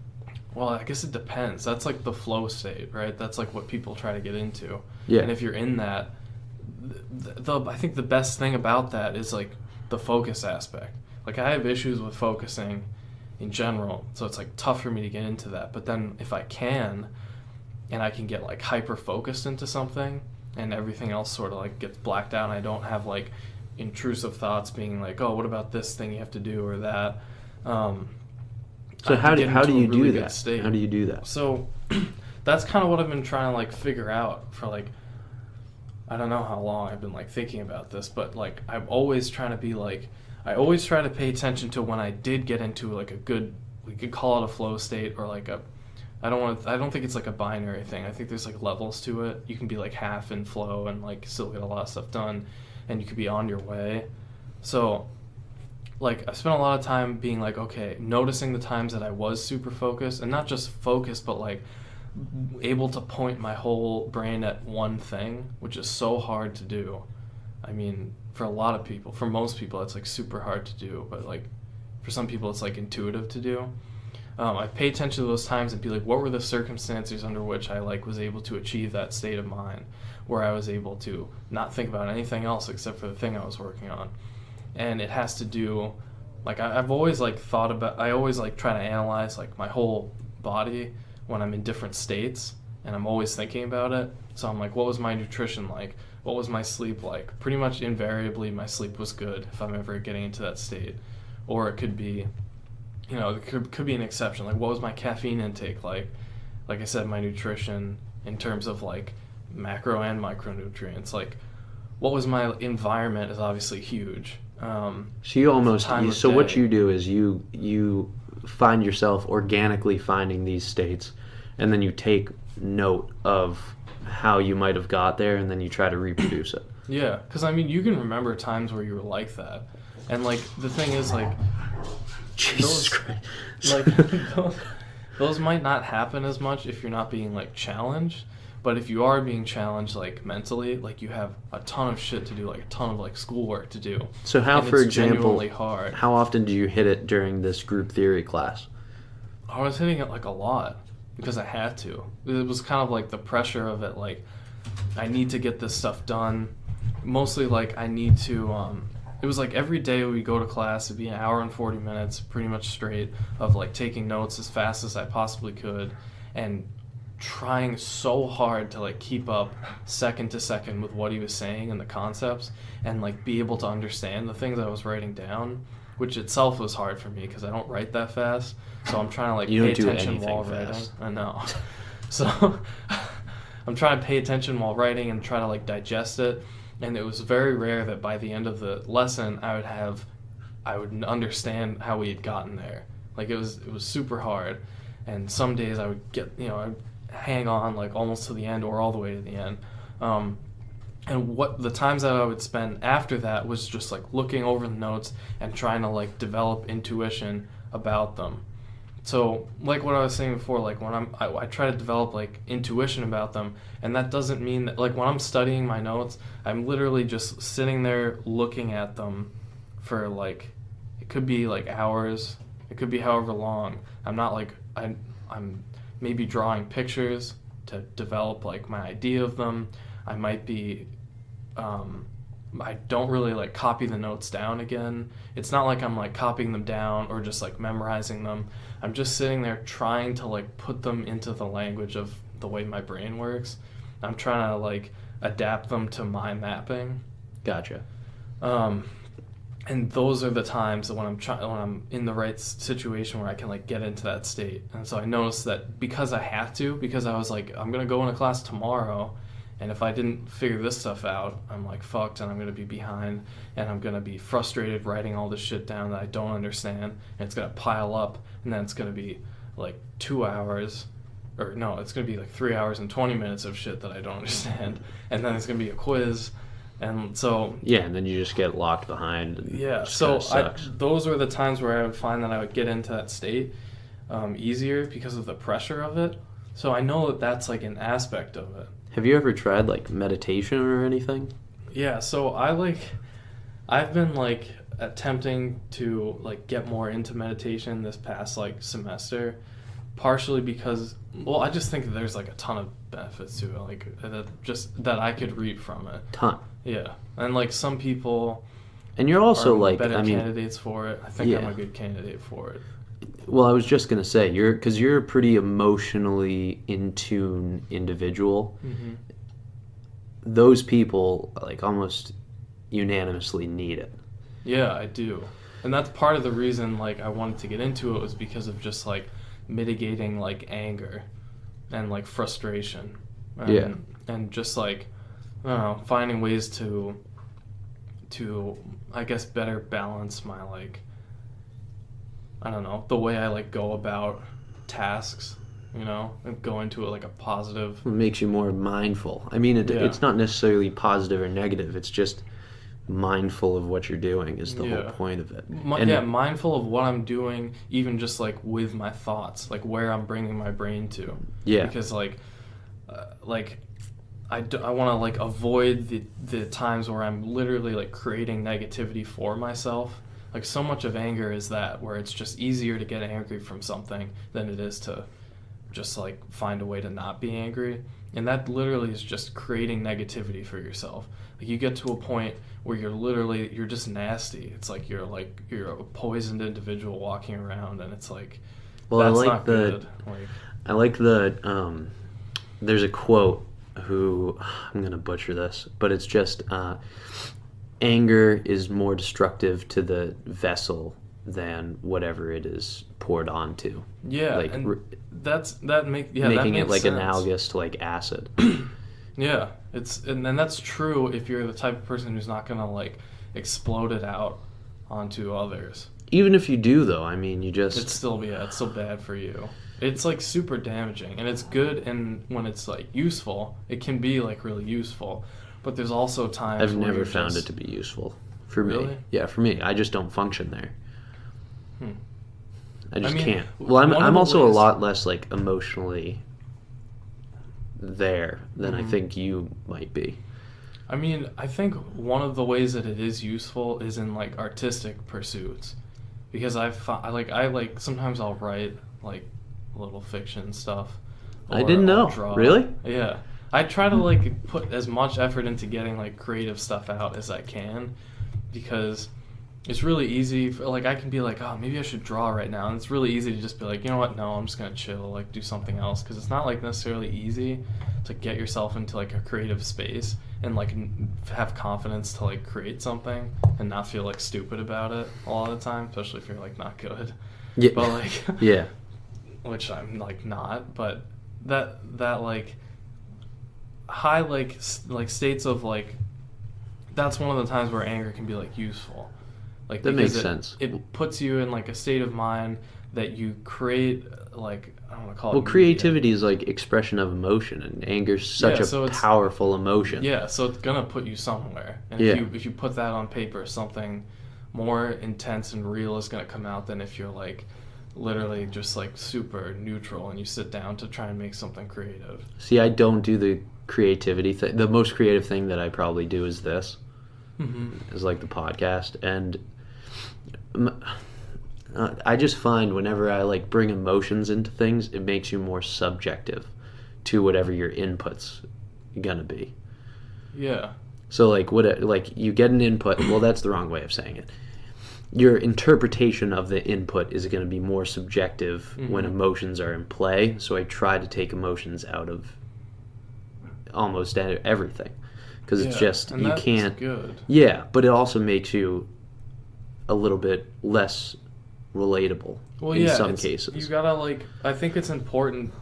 Well, I guess it depends. That's like the flow state, right? That's like what people try to get into. Yeah. And if you're in that, I think the best thing about that is like the focus aspect. Like I have issues with focusing in general, so it's like tough for me to get into that. But then if I can, and I can get like hyper focused into something, and everything else sort of like gets blacked out, and I don't have like intrusive thoughts being like, oh, what about this thing you have to do or that. So how do you do that? State. How do you do that? So that's kind of what I've been trying to like figure out for like, I don't know how long I've been like thinking about this, but like I'm always trying to be like, I always try to pay attention to when I did get into like a good, we could call it a flow state, or like I don't think it's like a binary thing. I think there's like levels to it. You can be like half in flow and like still get a lot of stuff done, and you could be on your way. So like I spent a lot of time being like, okay, noticing the times that I was super focused, and not just focused, but like able to point my whole brain at one thing, which is so hard to do. I mean, for a lot of people, for most people, it's like super hard to do, but like for some people, it's like intuitive to do. I pay attention to those times and be like, what were the circumstances under which I like was able to achieve that state of mind, where I was able to not think about anything else except for the thing I was working on. And it has to do, like I've always like thought about, I always like try to analyze like my whole body when I'm in different states, and I'm always thinking about it. So I'm like, what was my nutrition like? What was my sleep like? Pretty much invariably my sleep was good if I'm ever getting into that state. Or it could be, you know, it could be an exception. Like, what was my caffeine intake like? Like I said, my nutrition in terms of like macro and micronutrients. Like, what was my environment is obviously huge. So you almost, so what you do is you find yourself organically finding these states, and then you take note of how you might have got there, and then you try to reproduce it. Yeah, because I mean, you can remember times where you were like that, and like the thing is, like, Jesus Christ, like those might not happen as much if you're not being like challenged. But if you are being challenged like mentally, like you have a ton of shit to do, like a ton of like schoolwork to do. So how, for example, hard. How often do you hit it during this group theory class? I was hitting it like a lot because I had to. It was kind of like the pressure of it, like I need to get this stuff done. Mostly like I need to, it was like every day we go to class, it'd be an hour and 40 minutes pretty much straight of like taking notes as fast as I possibly could, and trying so hard to like keep up second to second with what he was saying and the concepts, and like be able to understand the things I was writing down, which itself was hard for me because I don't write that fast. So I'm trying to like pay attention while writing. I know. So I'm trying to pay attention while writing and try to like digest it. And it was very rare that by the end of the lesson I would understand how we had gotten there. Like it was super hard. And some days I would get, I'd hang on like almost to the end or all the way to the end. And what the times that I would spend after that was just like looking over the notes and trying to like develop intuition about them. So like what I was saying before, like when I try to develop like intuition about them, and that doesn't mean that like when I'm studying my notes, I'm literally just sitting there looking at them for like, it could be like hours, it could be however long. I'm not like I'm maybe drawing pictures to develop like my idea of them. I might be I don't really like copy the notes down again. It's not like I'm like copying them down or just like memorizing them. I'm just sitting there trying to like put them into the language of the way my brain works. I'm trying to like adapt them to my mapping. Gotcha. And those are the times when I'm in the right situation where I can like get into that state. And so I noticed that because I was like, I'm gonna go into class tomorrow, and if I didn't figure this stuff out, I'm like fucked, and I'm gonna be behind, and I'm gonna be frustrated writing all this shit down that I don't understand, and it's gonna pile up, and then it's gonna be like 2 hours, or no, it's gonna be like 3 hours and 20 minutes of shit that I don't understand, and then it's gonna be a quiz. And so yeah, and then you just get locked behind. And yeah, it just so those were the times where I would find that I would get into that state easier because of the pressure of it. So I know that that's like an aspect of it. Have you ever tried like meditation or anything? Yeah, so I've been like attempting to like get more into meditation this past like semester, partially because, well, I just think that there's like a ton of benefits to it, like that I could reap from it. Ton. Yeah, and like some people, and you're also are like better candidates for it. I think yeah. I'm a good candidate for it. Well, I was just gonna say you're a pretty emotionally in tune individual. Mm-hmm. Those people like almost unanimously need it. Yeah, I do, and that's part of the reason like I wanted to get into it was because of just like mitigating like anger and like frustration. And just like I don't know, finding ways to I guess better balance my like, I don't know, the way I like go about tasks, you know, and go into it like a positive. It makes you more mindful. I mean, it's not necessarily positive or negative. It's just mindful of what you're doing is the whole point of it. Mindful of what I'm doing, even just like with my thoughts, like where I'm bringing my brain to. Yeah. Because like I want to like avoid the times where I'm literally like creating negativity for myself. Like so much of anger is that, where it's just easier to get angry from something than it is to just like find a way to not be angry. And that literally is just creating negativity for yourself. Like you get to a point where you're just nasty. It's like you're a poisoned individual walking around, and it's like, well, that's not good. I like the there's a quote who, I'm gonna butcher this, but it's just anger is more destructive to the vessel than whatever it is poured onto. Yeah, like and making it like sense. Analogous to like acid. Yeah, and that's true if you're the type of person who's not gonna like explode it out onto others. Even if you do, though, I mean, it's still bad for you. It's like super damaging, and it's good, and when it's like useful, it can be like really useful. But there's also times I've never found it to be useful for me. Yeah, for me, I just don't function there. I just can't. Well, I'm also a lot less like emotionally there than I think you might be. I mean, I think one of the ways that it is useful is in like artistic pursuits, because I sometimes I'll write like little fiction stuff. I didn't know. Draw. Really? Yeah. I try to like put as much effort into getting like creative stuff out as I can, because it's really easy like I can be like, oh, maybe I should draw right now, and it's really easy to just be like, you know what, no, I'm just gonna chill, like do something else, because it's not like necessarily easy to get yourself into like a creative space and like have confidence to like create something and not feel like stupid about it all the time, especially if you're like not good. Yeah. But like yeah, which I'm like not, but that like high like states of like, that's one of the times where anger can be like useful, Like, that makes because sense. It puts you in like a state of mind that you create, like, I don't want to call it Well, media. creativity is like expression of emotion, and anger is such Yeah, a so it's- powerful emotion. Yeah, so it's gonna put you somewhere, and Yeah. if you put that on paper, something more intense and real is gonna come out than if you're like literally just like super neutral and you sit down to try and make something creative. See, I don't do the creativity thing. The most creative thing that I probably do is this, is like the podcast, and I just find whenever I like bring emotions into things, it makes you more subjective to whatever your input's gonna be. Yeah. So like you get an input. Well, that's the wrong way of saying it. Your interpretation of the input is going to be more subjective when emotions are in play. So I try to take emotions out of almost everything, because it's just and you that's can't. good. Yeah, but it also makes you a little bit less relatable in some cases. You gotta like. I think it's important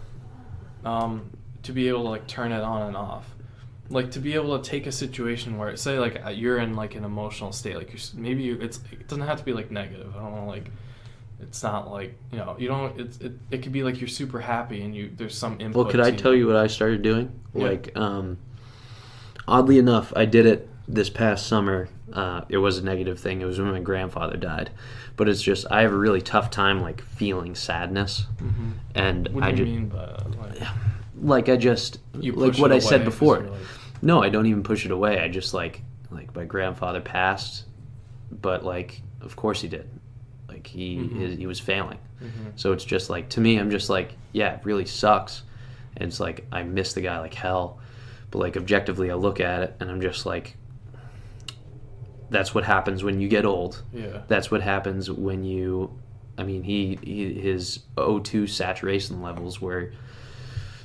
to be able to like turn it on and off. Like, to be able to take a situation where, say, like, you're in like an emotional state, like it doesn't have to be like negative. I don't know, like, it's not like, you know, you don't. It could be like you're super happy and there's some input. Well, could I tell you what I started doing? Yeah. Like, oddly enough, I did it this past summer. It was a negative thing. It was when my grandfather died. But it's just, I have a really tough time, like, feeling sadness. And What do you mean by that? Like I just, You like push what it I said away 'cause before. you're like- No, I don't even push it away. I just like my grandfather passed, but like, of course he did. Like he was failing. So it's just like, to me, I'm just like, yeah, it really sucks. And it's like, I miss the guy like hell. But like, objectively, I look at it and I'm just like, that's what happens when you get old. Yeah. That's what happens when you, I mean, his O2 saturation levels were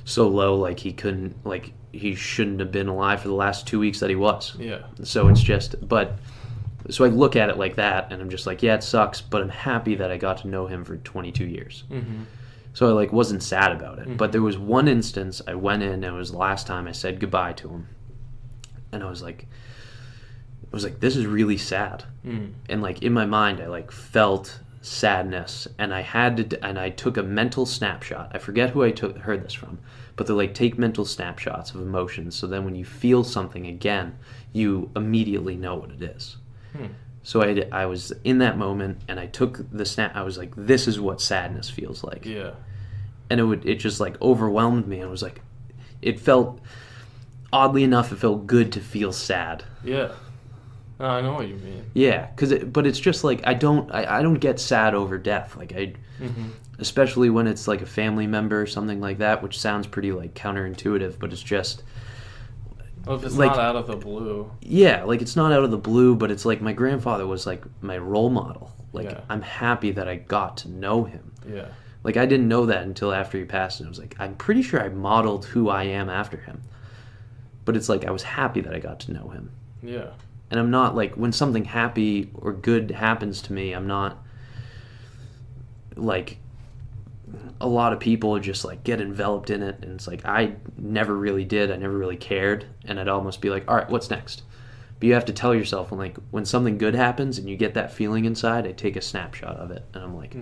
so low, like he shouldn't have been alive for the last 2 weeks that he was. Yeah. So it's just, so I look at it like that, and I'm just like, yeah, it sucks, but I'm happy that I got to know him for 22 years. So I like wasn't sad about it. But there was one instance I went in, and it was the last time I said goodbye to him, and I was like, this is really sad. And like in my mind, I like felt sadness, and I took a mental snapshot. I forget who I heard this from, but they're like, take mental snapshots of emotions, so then when you feel something again, you immediately know what it is. So I was in that moment, and I took the snap. I was like, this is what sadness feels like. Yeah. And it just like overwhelmed me, and it was like, it felt, oddly enough, it felt good to feel sad. Yeah. No, I know what you mean. Yeah, but it's just like I don't get sad over death. Like especially when it's like a family member or something like that, which sounds pretty like counterintuitive, but it's just. Well, if it's like, not out of the blue. Yeah, like it's not out of the blue, but it's like my grandfather was like my role model. Like I'm happy that I got to know him. Yeah. Like I didn't know that until after he passed, and I was like, I'm pretty sure I modeled who I am after him. But it's like I was happy that I got to know him. Yeah. And I'm not like, when something happy or good happens to me, I'm not like, a lot of people just like get enveloped in it, and it's like I never really did. I never really cared, and I'd almost be like, all right, what's next? But you have to tell yourself, when something good happens and you get that feeling inside, I take a snapshot of it, and I'm like,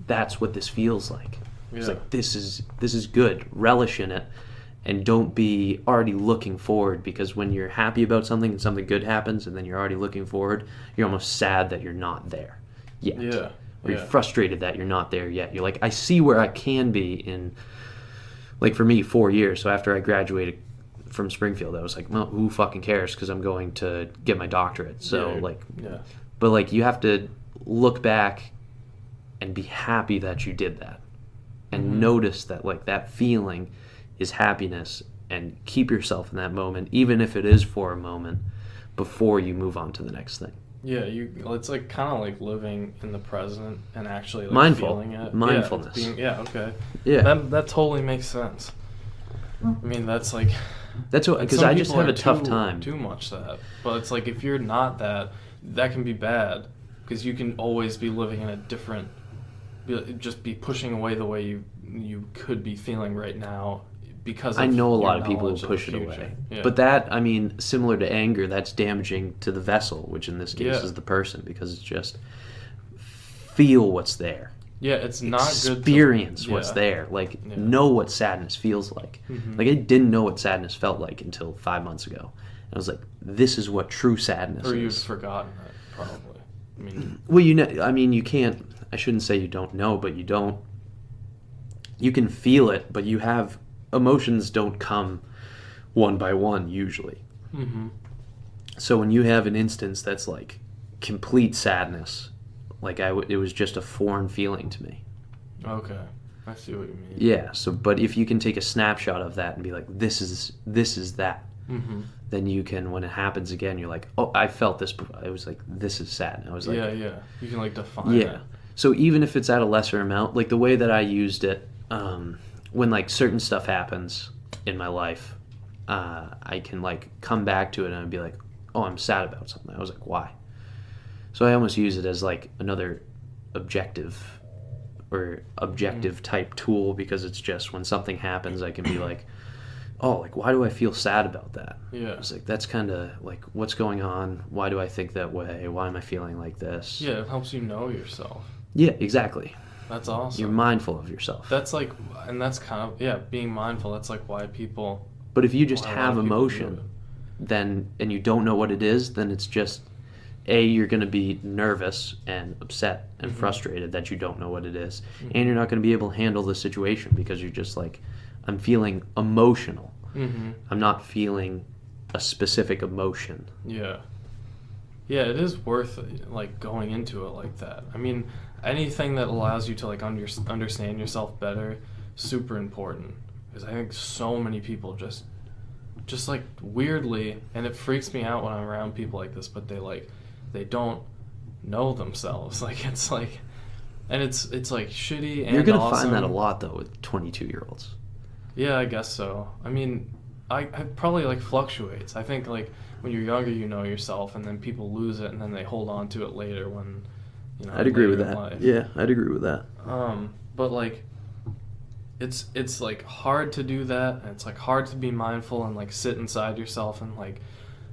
that's what this feels like. It's like, this is good. Relish in it. And don't be already looking forward, because when you're happy about something and something good happens and then you're already looking forward, you're almost sad that you're not there yet. Yeah. Or you're frustrated that you're not there yet. You're like, I see where I can be in, like for me, 4 years. So after I graduated from Springfield, I was like, well, who fucking cares, because I'm going to get my doctorate. So but like you have to look back and be happy that you did that, and notice that like that feeling is happiness, and keep yourself in that moment, even if it is for a moment, before you move on to the next thing. Yeah, it's like kind of like living in the present and actually like feeling it. Mindfulness. Okay. Yeah. That totally makes sense. I mean, that's what, because I just have a tough time. Too much that, but it's like if you're not that can be bad, because you can always be living in a different, just be pushing away the way you could be feeling right now because I of know a your lot of people knowledge who of the push it future. away. Yeah. But that, I mean, similar to anger, that's damaging to the vessel, which in this case Yeah. is the person, because it's just feel what's there. Yeah, it's not good Experience to, what's yeah. there. Like, Yeah. know what sadness feels like. Mhm. Like, I didn't know what sadness felt like until 5 months ago. And I was like, this is what true sadness Or you'd is. forgotten it, probably. I mean, Well, you can't, I shouldn't say you don't know, but you don't, you can feel it, but emotions don't come one by one usually. mhm. So when you have an instance that's like complete sadness, like it was just a foreign feeling to me. Okay. I see what you mean. Yeah. So, but if you can take a snapshot of that and be like, this is that, Mhm. then you can, when it happens again, you're like, oh, I felt this before. I was like, this is sad. And I was like, Yeah, yeah. You can like define yeah. it. So even if it's at a lesser amount, like the way that I used it, when like certain stuff happens in my life, I can like come back to it and I'd be like, oh, I'm sad about something. I was like, why? So I almost use it as like another objective type tool, because it's just when something happens, I can be like, oh, like, why do I feel sad about that? Yeah. It's like, that's kind of like, what's going on? Why do I think that way? Why am I feeling like this? Yeah, it helps you know yourself. Yeah, exactly. That's awesome. You're mindful of yourself. That's like, and that's kind of, yeah, being mindful. That's like why people. But if you just why a lot have of people do emotion, then, and you don't know what it is, then it's just, you're going to be nervous and upset and Mhm. frustrated that you don't know what it is. Mhm. And you're not going to be able to handle the situation because you're just like, I'm feeling emotional. Mm-hmm. I'm not feeling a specific emotion. Yeah. Yeah, it is worth like going into it like that. I mean, anything that allows you to like understand yourself better, super important. Because I think so many people just like weirdly, and it freaks me out when I'm around people like this, but they don't know themselves. Like it's like, and it's like shitty and You're going to awesome. find that a lot though with 22-year-olds. Yeah, I guess so. I mean, I probably like fluctuates. I think like when you're younger, you know yourself, and then people lose it, and then they hold on to it later when, you know. I'd agree with later in that. life. Yeah, I'd agree with that. But like, it's like hard to do that, and it's like hard to be mindful and like sit inside yourself and like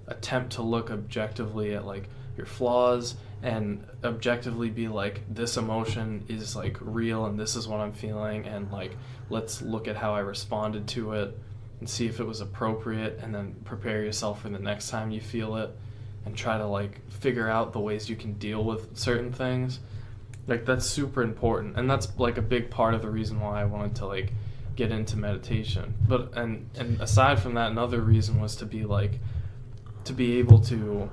attempt to look objectively at like your flaws and objectively be like, this emotion is like real and this is what I'm feeling, and like let's look at how I responded to it and see if it was appropriate, and then prepare yourself for the next time you feel it and try to like figure out the ways you can deal with certain things. Like that's super important, and that's like a big part of the reason why I wanted to like get into meditation. But and aside from that, another reason was to be able to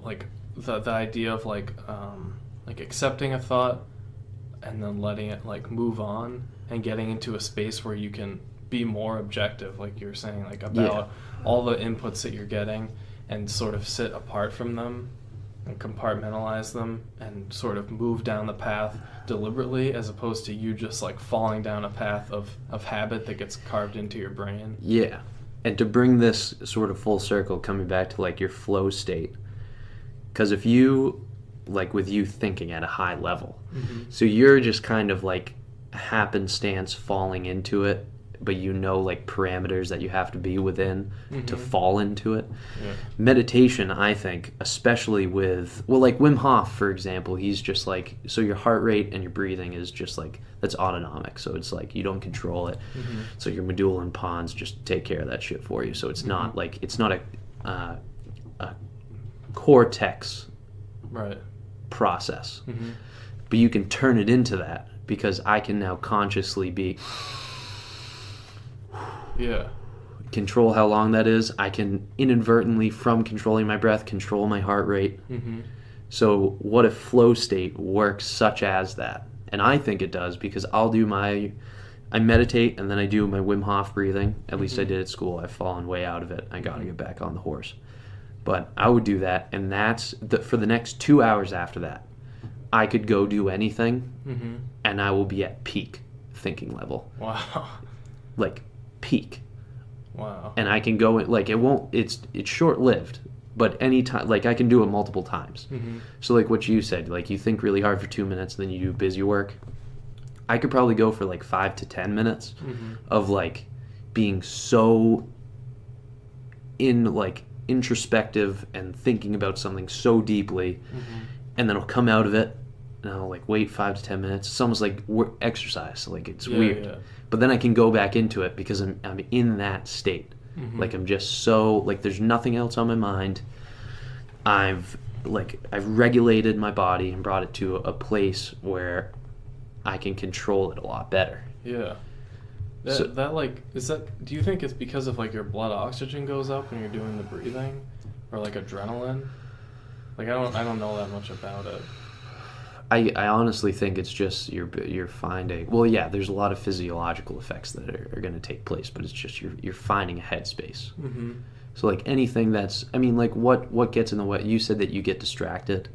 like the idea of like accepting a thought and then letting it like move on and getting into a space where you can be more objective, like you were saying, like about all the inputs that you're getting, and sort of sit apart from them and compartmentalize them and sort of move down the path deliberately, as opposed to you just like falling down a path of habit that gets carved into your brain. Yeah. And to bring this sort of full circle, coming back to like your flow state, because if you, like with you thinking at a high level, so you're just kind of like happenstance falling into it, but you know like parameters that you have to be within to fall into it. Yeah. Meditation, I think, especially with, well, like Wim Hof, for example, he's just like, so your heart rate and your breathing is just like, that's autonomic. So it's like you don't control it. So your medulla and pons just take care of that shit for you. So it's not like, it's not a cortex Right. process. But you can turn it into that, because I can now consciously be, Yeah. control how long that is. I can inadvertently, from controlling my breath, control my heart rate. So what if flow state works such as that? And I think it does, because I meditate and then I do my Wim Hof breathing. At least I did at school. I've fallen way out of it. I got to get back on the horse. But I would do that, and that's for the next 2 hours after that. I could go do anything, and I will be at peak thinking level. Wow. Like peak. Wow. And I can go in, like, it's short-lived, but any time, like, I can do it multiple times. So like what you said, like you think really hard for 2 minutes, and then you do busy work. I could probably go for like 5 to 10 minutes of like being so introspective and thinking about something so deeply, and then I'll come out of it and I'll like wait 5 to 10 minutes. It's almost like exercise. Like it's weird. Yeah. But then I can go back into it because I'm in that state. Like I'm just so like there's nothing else on my mind. I've regulated my body and brought it to a place where I can control it a lot better. Yeah. Do you think it's because of like your blood oxygen goes up when you're doing the breathing, or like adrenaline? Like I don't know that much about it. I honestly think it's just you're finding, well, yeah, there's a lot of physiological effects that are going to take place, but it's just you're finding a headspace. So like anything that's, I mean, like what gets in the way? You said that you get distracted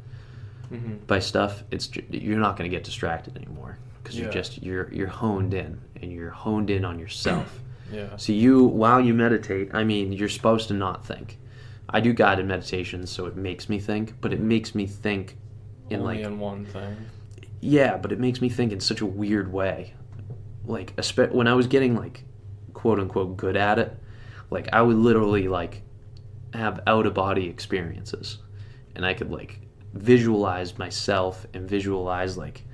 by stuff. You're not going to get distracted anymore because you're honed in, and you're honed in on yourself. Yeah. So while you meditate, I mean, you're supposed to not think. I do guided meditations, so it makes me think, but it makes me think only in one thing. Yeah, but it makes me think in such a weird way. Like when I was getting like quote unquote good at it, like I would literally like have out of body experiences, and I could like visualize myself and visualize like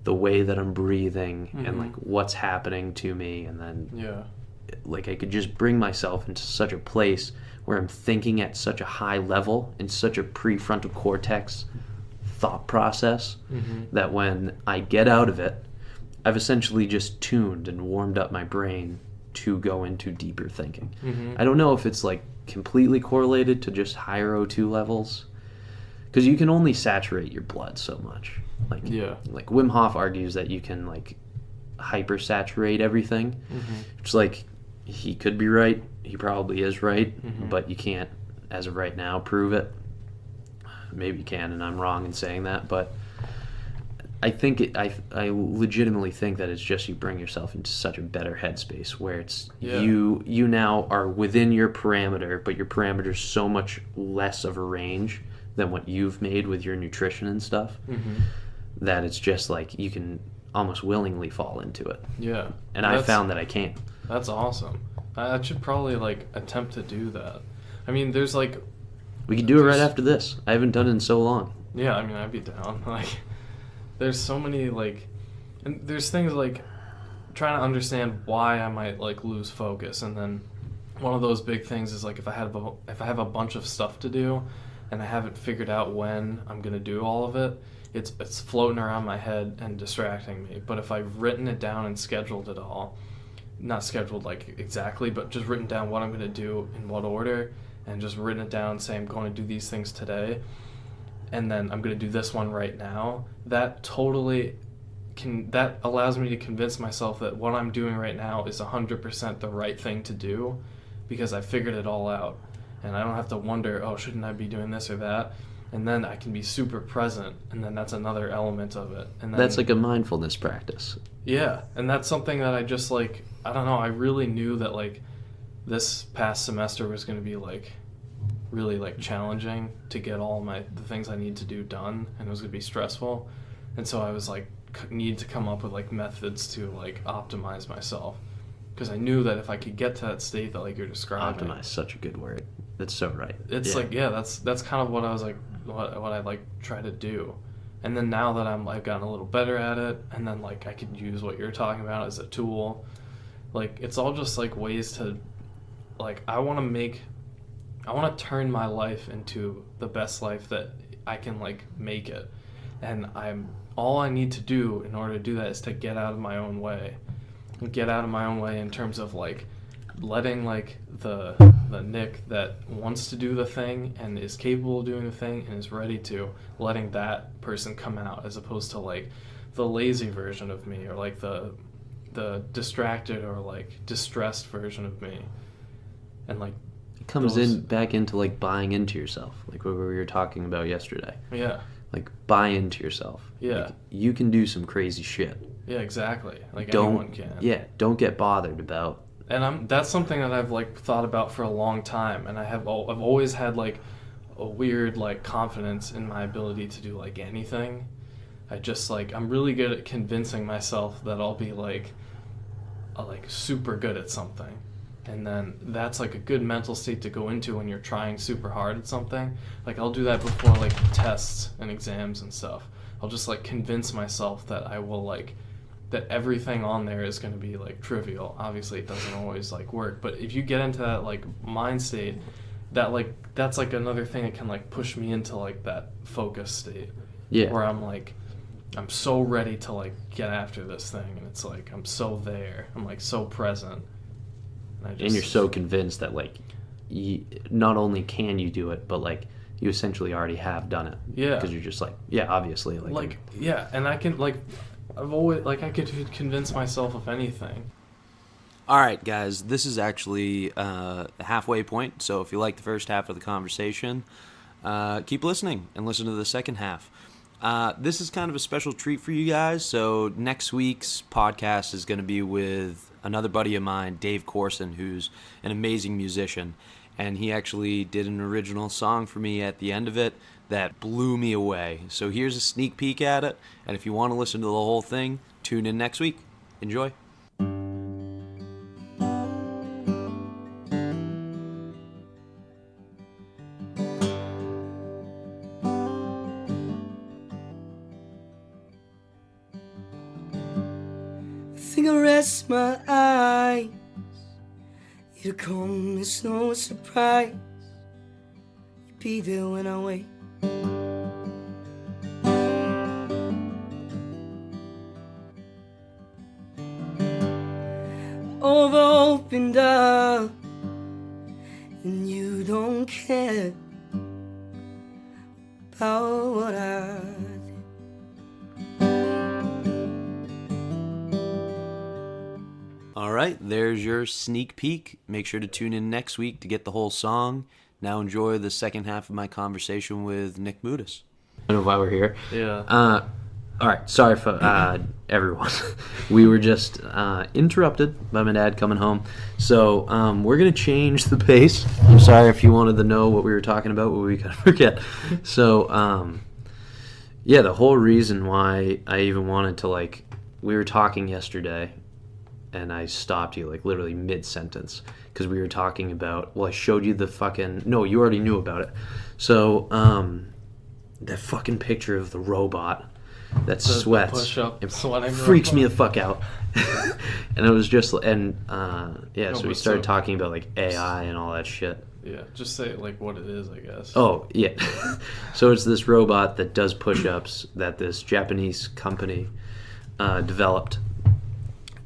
the way that I'm breathing and like what's happening to me, and then like I could just bring myself into such a place where I'm thinking at such a high level in such a prefrontal cortex thought process that when I get out of it, I've essentially just tuned and warmed up my brain to go into deeper thinking. I don't know if it's like completely correlated to just higher O2 levels, because you can only saturate your blood so much. Like Wim Hof argues that you can like hypersaturate everything. It's like he could be right, he probably is right, but you can't, as of right now, prove it. Maybe you can, and I'm wrong in saying that, but I think I legitimately think that it's just you bring yourself into such a better headspace where it's you now are within your parameter, but your parameter's so much less of a range than what you've made with your nutrition and stuff, that it's just like you can almost willingly fall into it. Yeah. And I found that I can. That's awesome. I should probably like attempt to do that. I mean, there's like... We could do it right after this. I haven't done it in so long. Yeah, I mean, I'd be down. Like, there's so many, like... And there's things like trying to understand why I might, like, lose focus. And then one of those big things is, like, if I have a bunch of stuff to do and I haven't figured out when I'm going to do all of it, it's floating around my head and distracting me. But if I've written it down and scheduled it all, not scheduled, like, exactly, but just written down what I'm going to do in what order, and just written it down, say I'm going to do these things today, and then I'm going to do this one right now, that allows me to convince myself that what I'm doing right now is 100% the right thing to do, because I figured it all out, and I don't have to wonder, oh, shouldn't I be doing this or that, and then I can be super present, and then that's another element of it. And then, that's like a mindfulness practice. Yeah, and that's something that I just, like, I don't know, I really knew that, like, this past semester was going to be like really like challenging to get all the things I need to do done, and it was going to be stressful, and so I was like need to come up with like methods to like optimize myself, because I knew that if I could get to that state that like you're describing. Optimize, such a good word. That's so right. It's that's kind of what I was like what I like try to do, and then now that I've gotten a little better at it, and then like I could use what you're talking about as a tool, like it's all just like ways to. Like, I want to turn my life into the best life that I can, like, make it. And all I need to do in order to do that is to get out of my own way. Get out of my own way in terms of, like, letting, like, the Nick that wants to do the thing and is capable of doing the thing and is ready to, letting that person come out, as opposed to, like, the lazy version of me, or, like, the distracted or, like, distressed version of me. And like it comes back into like buying into yourself, like what we were talking about yesterday. Yeah. Like buy into yourself. Yeah. Like, you can do some crazy shit. Yeah, exactly. Like anyone can. Yeah, don't get bothered about. And that's something that I've like thought about for a long time, and I've always had like a weird like confidence in my ability to do like anything. I just like I'm really good at convincing myself that I'll be like super good at something. And then that's like a good mental state to go into when you're trying super hard at something. Like I'll do that before like tests and exams and stuff. I'll just like convince myself that I will like, that everything on there is going to be like trivial. Obviously it doesn't always like work, but if you get into that like mind state, that like, that's like another thing that can like push me into like that focus state. Yeah. Where I'm like, I'm so ready to like get after this thing, and it's like I'm so there. I'm like so present. And you're so convinced that like not only can you do it, but like you essentially already have done it. Yeah. Because you're just like, yeah, obviously. Like yeah, and I can like, I've always like I could convince myself of anything. All right, guys, this is actually a halfway point. So if you like the first half of the conversation, keep listening and listen to the second half. This is kind of a special treat for you guys. So next week's podcast is going to be with another buddy of mine, Dave Corson, who's an amazing musician. And he actually did an original song for me at the end of it that blew me away. So here's a sneak peek at it. And if you want to listen to the whole thing, tune in next week. Enjoy. I think I rest my eyes. You'd come, it's no surprise. You'd be there when I wake. Over opened up, and you don't care about what I did. All right, there's your sneak peek. Make sure to tune in next week to get the whole song. Now enjoy the second half of my conversation with Nick Moutis. I don't know why we're here. Yeah. All right, sorry for everyone. We were just interrupted by my dad coming home. So we're going to change the pace. I'm sorry if you wanted to know what we were talking about, but we kind of forget. So, yeah, the whole reason why I even wanted to, like, we were talking yesterday, and I stopped you, like, literally mid-sentence, because we were talking about, well, I showed you the fucking, no, you already knew about it. So, that fucking picture of the robot that sweats, push-up, sweating freaks robot. me the fuck out. And it was just, and, yeah, No, so we but started talking about, like, AI and all that shit. Yeah, just say like what it is, I guess. Oh, yeah. So it's this robot that does push-ups that this Japanese company developed.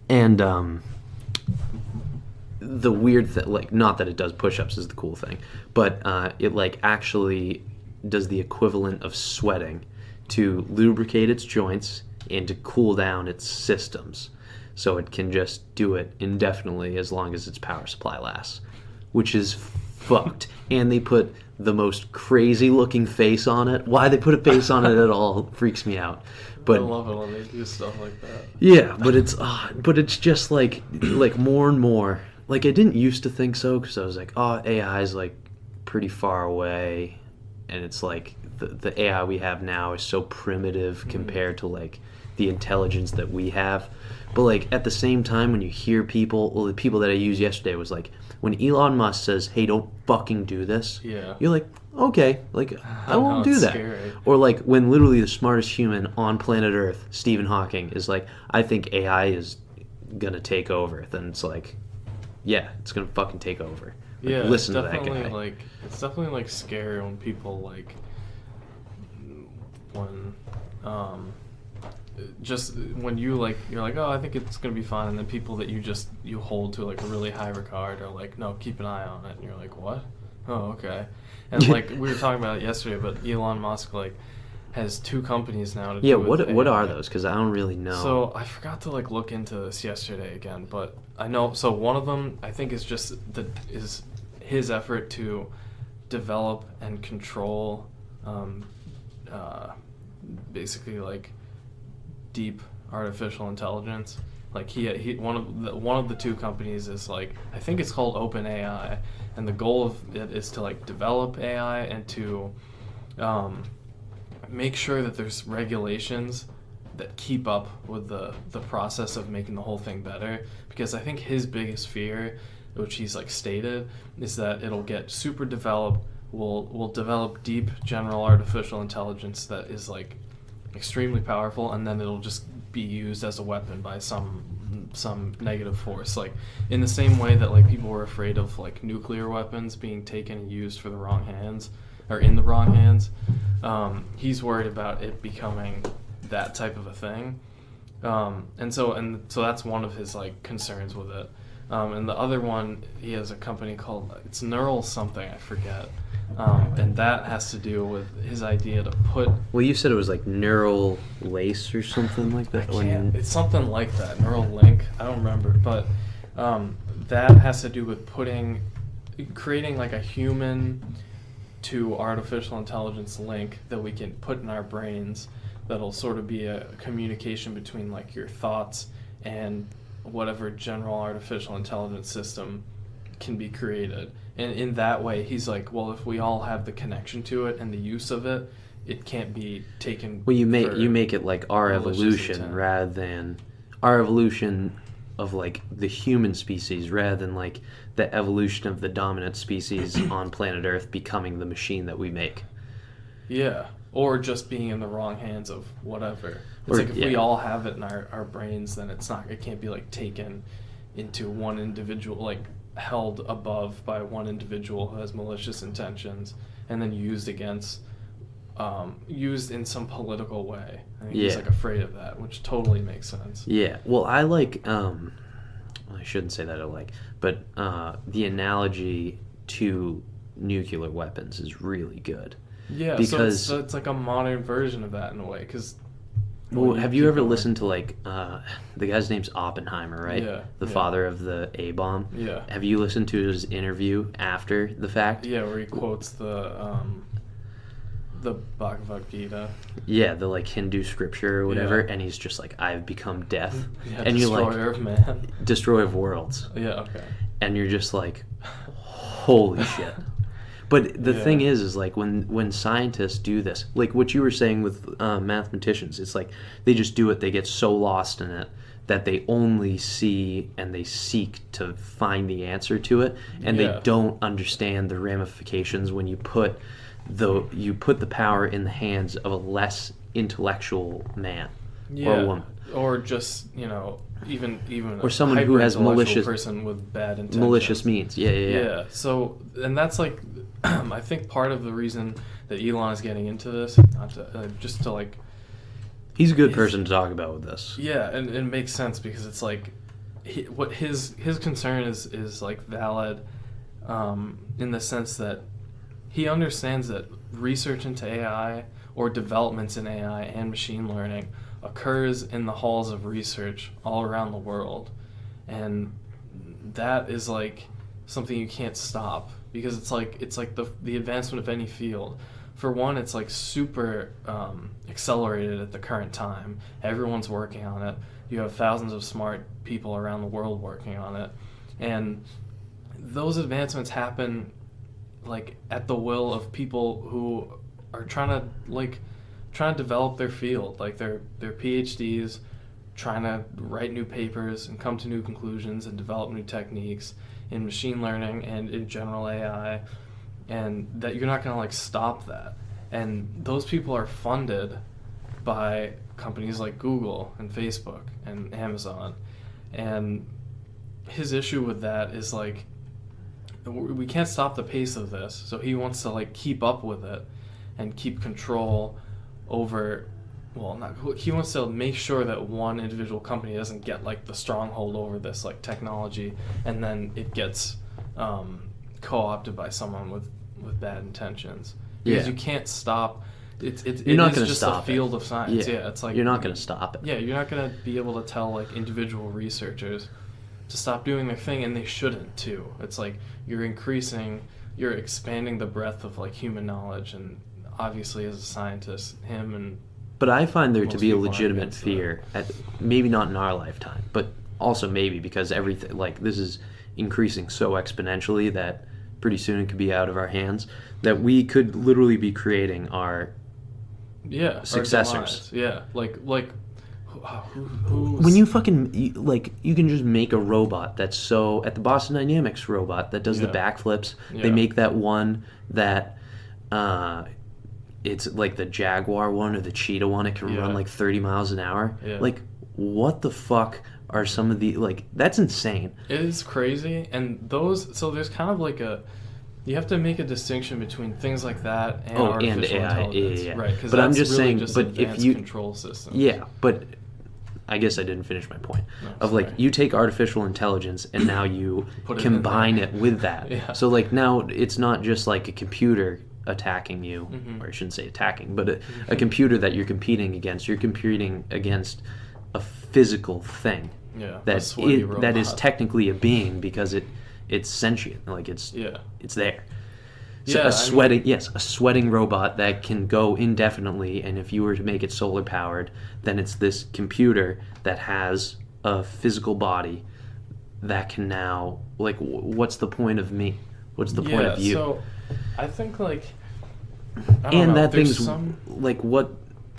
And the weird thing, like, not that it does push-ups is the cool thing, but it, like, actually does the equivalent of sweating to lubricate its joints and to cool down its systems. So it can just do it indefinitely as long as its power supply lasts, which is fucked. And they put the most crazy-looking face on it. Why they put a face on it at all freaks me out. But I love it when they do stuff like that. yeah, but it's just like more and more. Like, I didn't used to think so, because I was like, oh, AI is like pretty far away, and it's like the AI we have now is so primitive compared to like the intelligence that we have. But like at the same time, when you hear people, well, the people that I used yesterday was like, when Elon Musk says, "Hey, don't fucking do this," Yeah. you're like, okay, like I won't do it's that. scary. Or like when literally the smartest human on planet Earth, Stephen Hawking, is like, I think AI is gonna take over. Then it's like, yeah, it's gonna fucking take over. Like, Yeah, listen to it's that definitely guy. like it's definitely like scary when people like when just when you like you're like, oh, I think it's gonna be fine, and then people that you hold to like a really high regard are like, no, keep an eye on it, and you're like, what? Oh, okay. And like we were talking about it yesterday, but Elon Musk like has 2 companies now to Yeah, do with what AI. are those? Because I don't really know. So I forgot to like look into this yesterday again, but I know. So one of them I think is just is his effort to develop and control, basically like deep artificial intelligence. Like he one of the 2 companies is like, I think it's called OpenAI, and the goal of it is to like develop AI and to make sure that there's regulations that keep up with the process of making the whole thing better. Because I think his biggest fear which he's like stated, is that it'll get super developed. We'll develop deep general artificial intelligence that is like extremely powerful, and then it'll just be used as a weapon by some negative force, like in the same way that like people were afraid of like nuclear weapons being taken and used for the wrong hands or in the wrong hands. He's worried about it becoming that type of a thing, and so that's one of his like concerns with it. And the other one, he has a company called, it's Neural something, I forget. And that has to do with his idea to put... Well, you said it was like neural lace or something like that. It's something like that, neural link. I don't remember. But that has to do with creating like a human to artificial intelligence link that we can put in our brains that'll sort of be a communication between like your thoughts and whatever general artificial intelligence system can be created. And in that way, he's like, well, if we all have the connection to it and the use of it, it can't be taken. Well, you make it like our evolution rather than our evolution of like the human species rather than like the evolution of the dominant species on planet Earth becoming the machine that we make. Yeah, or just being in the wrong hands of whatever. It's like if we all have it in our brains, then it can't be like taken into one individual, like held above by one individual who has malicious intentions and then used in some political way. I think he's like afraid of that, which totally makes sense. Yeah. Well, I like I shouldn't say that I like, but the analogy to nuclear weapons is really good. Yeah, because so it's like a modern version of that in a way, because... Well, have you ever listened to like the guy's name's Oppenheimer, right? Yeah. The father of the A-bomb. Yeah. Have you listened to his interview after the fact? Yeah, where he quotes the Bhagavad Gita. Yeah, the like Hindu scripture or whatever, and he's just like, "I've become death," and you're like, "Destroyer of man, destroyer of worlds." Yeah, okay. And you're just like, "Holy shit." But the thing is like when scientists do this, like what you were saying with mathematicians, it's like they just do it, they get so lost in it that they only see and they seek to find the answer to it, and they don't understand the ramifications when you put the power in the hands of a less intellectual man or woman. Or just, even or someone who has malicious person with bad intentions. Malicious means. Yeah. So, and that's like I think part of the reason that Elon is getting into this, just to like... He's a good person to talk about with this. Yeah, and it makes sense because it's like, what his concern is like valid in the sense that he understands that research into AI or developments in AI and machine learning occurs in the halls of research all around the world. And that is like something you can't stop, because it's like the advancement of any field. For one, it's like super accelerated at the current time. Everyone's working on it. You have thousands of smart people around the world working on it, and those advancements happen like at the will of people who are trying to develop their field, like their PhDs, trying to write new papers and come to new conclusions and develop new techniques in machine learning and in general AI, and that you're not going to like stop that. And those people are funded by companies like Google and Facebook and Amazon. And his issue with that is like, we can't stop the pace of this, so he wants to like keep up with it and keep control over, he wants to make sure that one individual company doesn't get like the stronghold over this like technology, and then it gets co-opted by someone with bad intentions. Because you can't stop. You're not going to stop a field of science. Yeah, it's like you're not going to stop it. Yeah, you're not going to be able to tell like individual researchers to stop doing their thing, and they shouldn't too. It's like you're expanding the breadth of like human knowledge, and obviously as a scientist, him and... But I find there to be a legitimate fear, maybe not in our lifetime, but also maybe because everything, like this is increasing so exponentially that pretty soon it could be out of our hands, that we could literally be creating our successors. Yeah, like who's... When you you can just make a robot that's so... At the Boston Dynamics robot that does the backflips, they make that one that... it's like the Jaguar one or the Cheetah one. It can run like 30 miles an hour. Yeah. Like, what the fuck are some of the... Like, that's insane. It is crazy. And those... So there's kind of like a... You have to make a distinction between things like that and artificial intelligence. Yeah. Right, because but I'm just really saying, just but advanced if you... control systems. Yeah, but... I guess I didn't finish my point. You take artificial intelligence and now you combine it with that. Yeah. So like now it's not just like a computer attacking you, or I shouldn't say attacking, but a computer that you're competing against. You're competing against a physical thing that is technically a being because it's sentient, like it's there. So a sweating robot that can go indefinitely, and if you were to make it solar powered, then it's this computer that has a physical body that can now, like, what's the point of me? What's the point of you? So I think like, that thing's like what?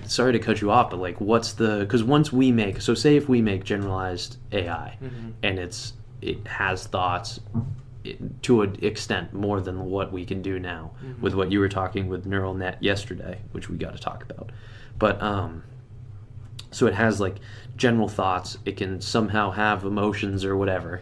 Sorry to cut you off, but like, what's the? Because once we make, so say if we make generalized AI, and it has thoughts. To an extent more than what we can do now with what you were talking with neural net yesterday, which we got to talk about. But so it has like general thoughts, it can somehow have emotions or whatever.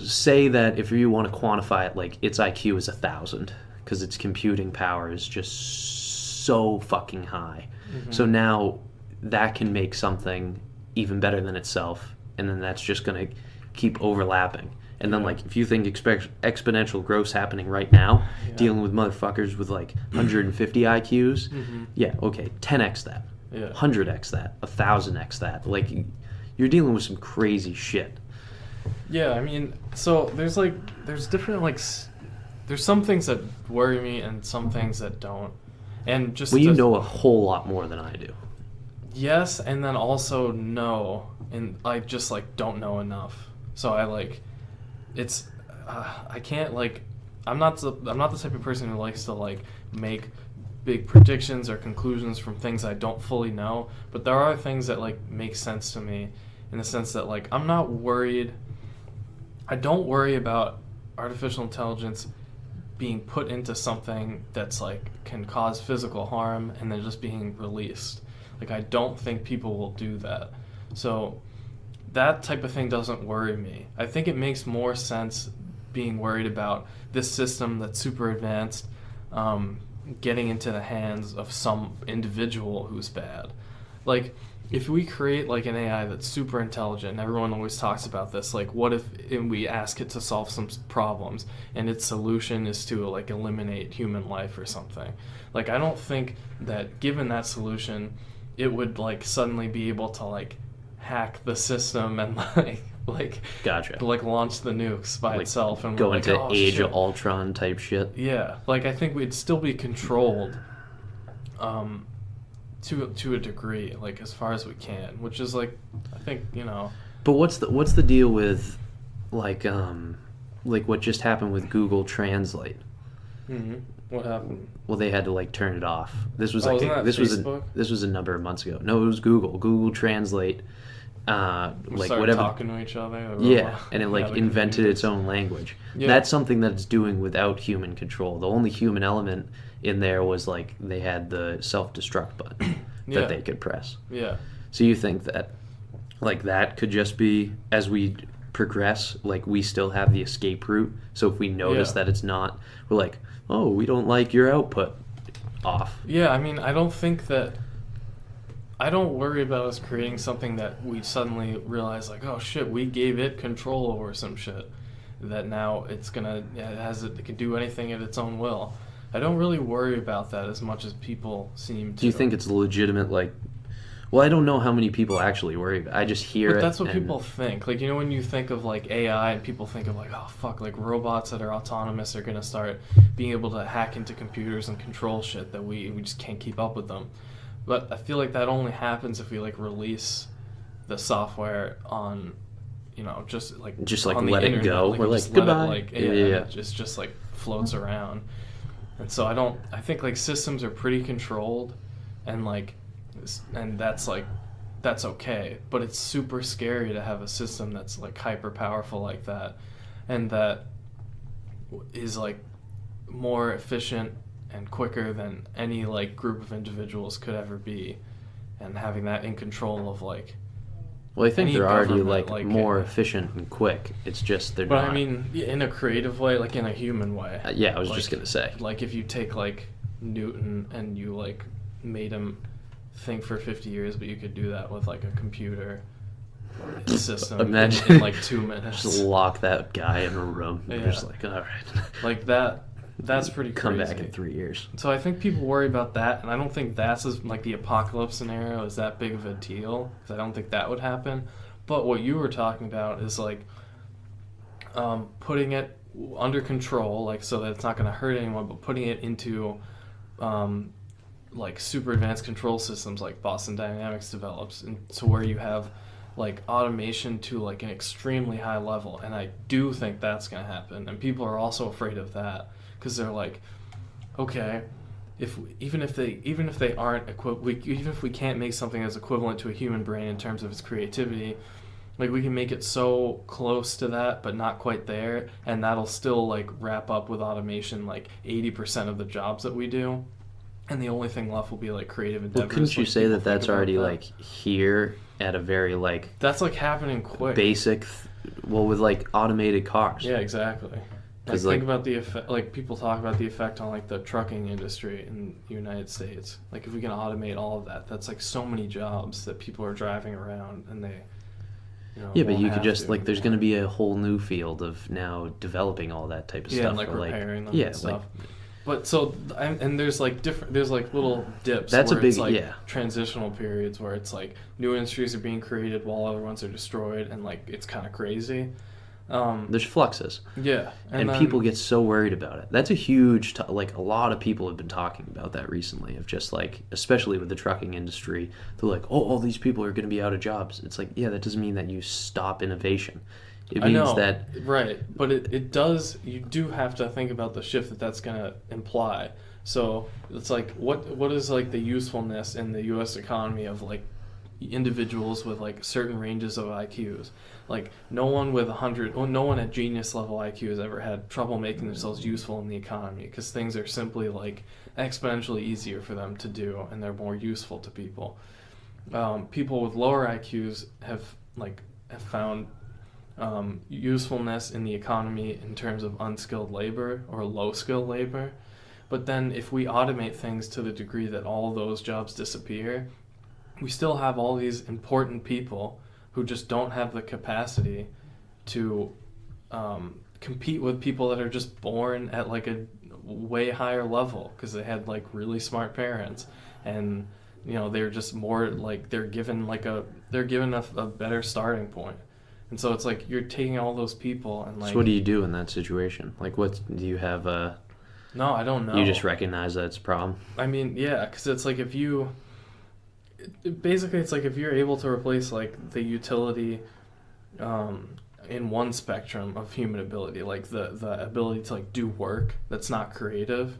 Say that if you want to quantify it, like its IQ is 1,000 because its computing power is just so fucking high. So now that can make something even better than itself, and then that's just going to keep overlapping. And then, like, if you think exponential growth's happening right now, dealing with motherfuckers with, like, 150 IQs, 10x that, 100x that, 1,000x that. Like, you're dealing with some crazy shit. Yeah, I mean, so there's different, like, there's some things that worry me and some things that don't. And just... Well, you know a whole lot more than I do. Yes, and then also no. And I just, like, don't know enough. So I, like... It's I can't like I'm not the type of person who likes to like make big predictions or conclusions from things I don't fully know, but there are things that like make sense to me in the sense that like I'm not worried. I don't worry about artificial intelligence being put into something that's like can cause physical harm and then just being released. Like I don't think people will do that. So that type of thing doesn't worry me. I think it makes more sense being worried about this system that's super advanced getting into the hands of some individual who's bad. Like, if we create like an AI that's super intelligent, and everyone always talks about this, like what if we ask it to solve some problems and its solution is to like eliminate human life or something? Like, I don't think that given that solution, it would like suddenly be able to like hack the system and like gotcha. Like launch the nukes by itself and go like, into Age of Ultron type shit. Yeah, like I think we'd still be controlled to a degree, like as far as we can, which is like I think, you know. But what's the deal with like what just happened with Google Translate? What happened? Well, they had to like turn it off. This was this was a number of months ago. No, it was Google Translate. Like whatever, talking to each other. And it like invented its own language. That's something that it's doing without human control. The only human element in there was like they had the self-destruct button that they could press. So you think that like that could just be, as we progress, like we still have the escape route, so if we notice that it's not, we're like, oh, we don't like your output, off. I mean, I don't worry about us creating something that we suddenly realize like, oh shit, we gave it control over some shit that now it can do anything at its own will. I don't really worry about that as much as people seem to. Do you think it's legitimate, like, well, I don't know how many people actually worry about it. I just hear it. But that's what people think. Like, you know, when you think of like AI and people think of like, oh fuck, like robots that are autonomous are gonna start being able to hack into computers and control shit that we just can't keep up with them. But I feel like that only happens if we like release the software on, you know, just like on the let internet. it go. Like, we're like, goodby. It just like floats around. And so I think like systems are pretty controlled, and like and that's okay, but it's super scary to have a system that's like hyper powerful like that, and that is like more efficient and quicker than any like group of individuals could ever be, and having that in control of like. Well, I think they're already like more efficient and quick. It's just they're but not. I mean, in a creative way, like in a human way. Yeah, I was just gonna say. Like if you take like Newton and you like made him think for 50 years, but you could do that with like a computer system. Imagine in like 2 minutes. Just lock that guy in a room. Yeah. Just like, all right. Like that. That's pretty crazy. Come back in 3 years. So I think people worry about that, and I don't think that's as like the apocalypse scenario is that big of a deal, because I don't think that would happen. But what you were talking about is like putting it under control, like so that it's not going to hurt anyone, but putting it into like super advanced control systems like Boston Dynamics develops, and to where you have like automation to like an extremely high level. And I do think that's going to happen, and people are also afraid of that. Because they're like, okay, even if they aren't even if we can't make something that's equivalent to a human brain in terms of its creativity, like we can make it so close to that, but not quite there, and that'll still like wrap up with automation like 80% of the jobs that we do, and the only thing left will be like creative endeavors. Well, couldn't you like, say that that's already that. like here at a very like that's like happening quick, basic, with like automated cars. Yeah, exactly. Like, think about the effect. Like people talk about the effect on like the trucking industry in the United States. Like if we can automate all of that, that's like so many jobs that people are driving around and they. Yeah, but you could just like there's going to be a whole new field of now developing all that type of stuff. Yeah, and like repairing them and stuff. But so and there's like little dips. That's where a big it's like transitional periods where it's like new industries are being created while other ones are destroyed, and like it's kind of crazy. There's fluxes. Yeah. And then, people get so worried about it. That's a huge, like a lot of people have been talking about that recently, of just like, especially with the trucking industry, they're like, oh, all these people are going to be out of jobs. It's like, yeah, that doesn't mean that you stop innovation. It means that... Right. But it does, you do have to think about the shift that's going to imply. So it's like, what is like the usefulness in the U.S. economy of like individuals with like certain ranges of IQs? Like no one at genius level IQ has ever had trouble making themselves useful in the economy, because things are simply like exponentially easier for them to do, and they're more useful to people. People with lower IQs have found usefulness in the economy in terms of unskilled labor or low skilled labor. But then if we automate things to the degree that all those jobs disappear, we still have all these important people who just don't have the capacity to compete with people that are just born at like a way higher level because they had like really smart parents, and they're just more like they're given a better starting point. And so it's like you're taking all those people and like. So what do you do in that situation? Like, what do you have? No, I don't know. You just recognize that it's a problem. I mean, yeah, because it's like if you. Basically, it's like if you're able to replace like the utility in one spectrum of human ability, like the ability to like do work that's not creative,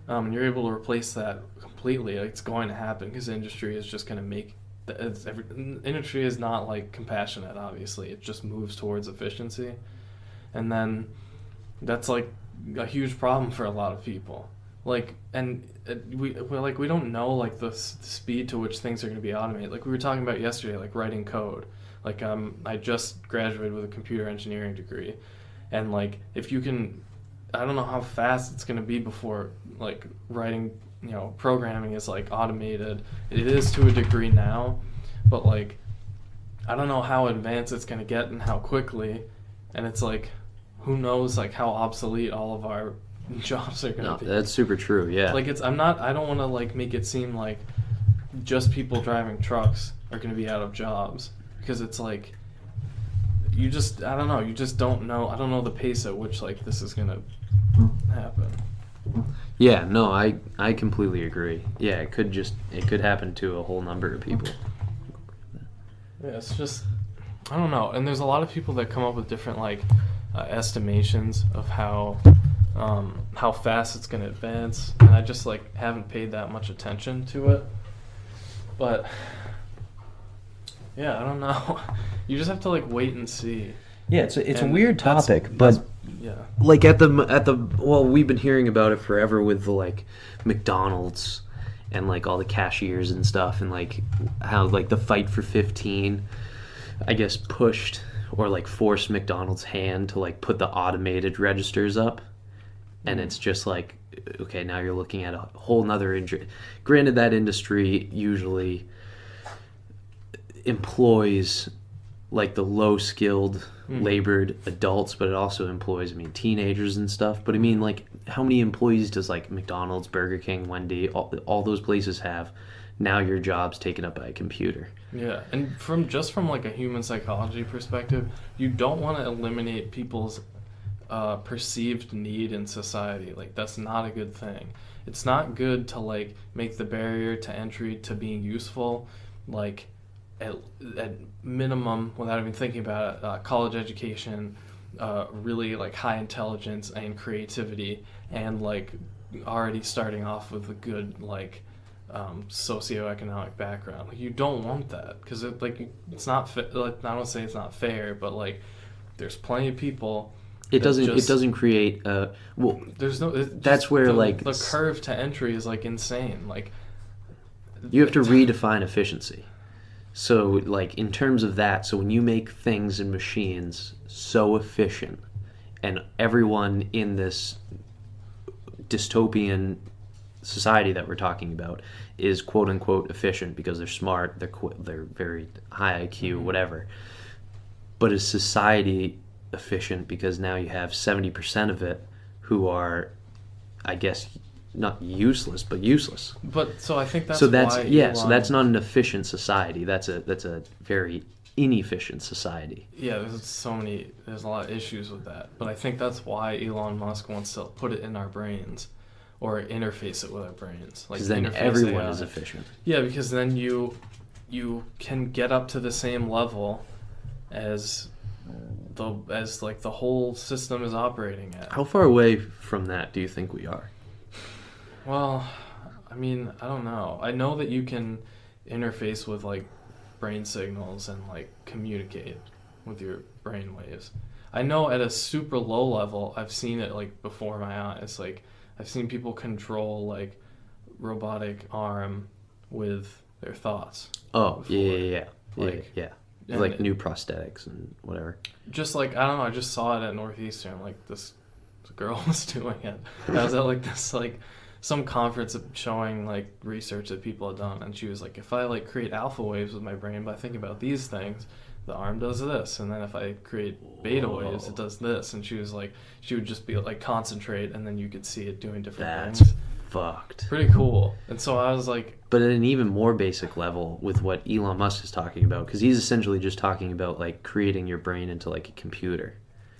and you're able to replace that completely, like, it's going to happen because industry is just going to make industry is not like compassionate. Obviously, it just moves towards efficiency, and then that's like a huge problem for a lot of people. Like, and we don't know like the speed to which things are going to be automated. Like we were talking about yesterday, like writing code. Like I just graduated with a computer engineering degree, and like if you can, I don't know how fast it's going to be before like writing, programming is like automated. It is to a degree now, but like I don't know how advanced it's going to get and how quickly, and it's like who knows like how obsolete all of our jobs are going to be. That's super true. Yeah. Like I don't want to like make it seem like just people driving trucks are going to be out of jobs, because it's like I don't know. You just don't know. I don't know the pace at which like this is going to happen. Yeah, no, I completely agree. Yeah, it could happen to a whole number of people. Yeah, it's just I don't know. And there's a lot of people that come up with different like estimations of how fast it's going to advance, and I just like haven't paid that much attention to it. But yeah, I don't know. You just have to like wait and see. Yeah, it's a And weird that's- topic, that's- but yeah. like at the well, we've been hearing about it forever with the like McDonald's and like all the cashiers and stuff, and like how like the Fight for 15, I guess, pushed or like forced McDonald's hand to like put the automated registers up, and it's just like, okay, now you're looking at a whole nother injury. Granted, that industry usually employs like the low skilled labored adults, but it also employs, I mean, teenagers and stuff. But I mean, like, how many employees does like McDonald's, Burger King, Wendy, all those places have? Now your job's taken up by a computer. Yeah, and from like a human psychology perspective, you don't want to eliminate people's perceived need in society. Like, that's not a good thing. It's not good to like make the barrier to entry to being useful like at minimum, without even thinking about it, college education, really like high intelligence and creativity, and like already starting off with a good like socioeconomic background. Like, you don't want that, because it's not like, I don't say it's not fair, but like there's plenty of people. It doesn't create well. There's no. That's where like the curve to entry is like insane. Like, you have to redefine efficiency. So like in terms of that, so when you make things and machines so efficient, and everyone in this dystopian society that we're talking about is quote unquote efficient because they're smart, they're very high IQ, whatever. But is society efficient because now you have 70% of it who are, I guess, not useless, but useless. But so I think that's so that's why yeah. Elon, So that's not an efficient society. That's a very inefficient society. Yeah, there's a lot of issues with that. But I think that's why Elon Musk wants to put it in our brains, or interface it with our brains. Like, Because then interface everyone AI. is efficient. Yeah, because then you can get up to the same level as the whole system is operating at. How far away from that do you think we are? Well, I mean, I don't know. I know that you can interface with like brain signals and like communicate with your brain waves. I know at a super low level, I've seen it like before my eyes. Like, I've seen people control like robotic arm with their thoughts. Oh, before. yeah. Like, yeah. and Like new prosthetics and whatever. Just like, I don't know, I just saw it at Northeastern. Like, this girl was doing it. I was at like this like some conference showing like research that people had done, and she was like, if I like create alpha waves with my brain by thinking about these things, the arm does this, and then if I create beta waves, it does this. And she was like, she would just be like concentrate, and then you could see it doing different That's things. fucked. Pretty cool. And so I was like, But at an even more basic level with what Elon Musk is talking about, because he's essentially just talking about like creating your brain into like a computer.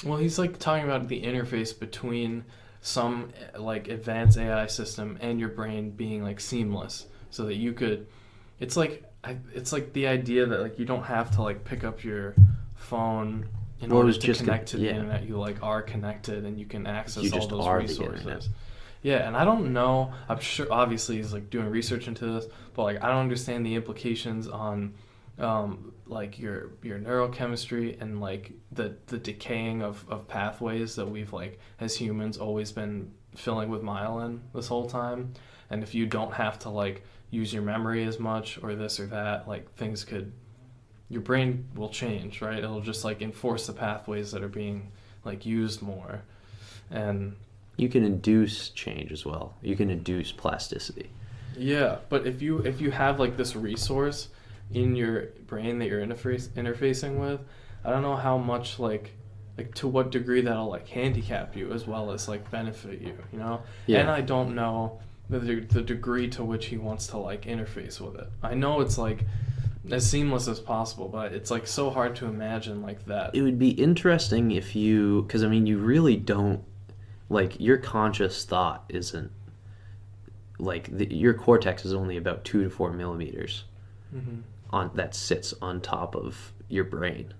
well, he's like talking about the interface between some like advanced AI system and your brain being like seamless, so that you could, it's like the idea that like you don't have to like pick up your phone in order to connect to the internet. You like are connected, and you can access all those resources. Yeah, and I don't know, I'm sure obviously he's like doing research into this, but like I don't understand the implications on like your neurochemistry and like the decaying of pathways that we've like as humans always been filling with myelin this whole time. And if you don't have to like use your memory as much or this or that, like your brain will change, right? It'll just like enforce the pathways that are being like used more. And You can induce change as well. You can induce plasticity. yeah, but if you have like this resource in your brain that you're interfacing with, I don't know how much like to what degree that'll like handicap you as well as like benefit you, you know? Yeah. And I don't know the degree to which he wants to like interface with it. I know it's like as seamless as possible, but it's like so hard to imagine like that. It would be interesting if you, because I mean, you really don't, like, your conscious thought isn't, like, your cortex is only about 2 to 4 millimeters that sits on top of your brain.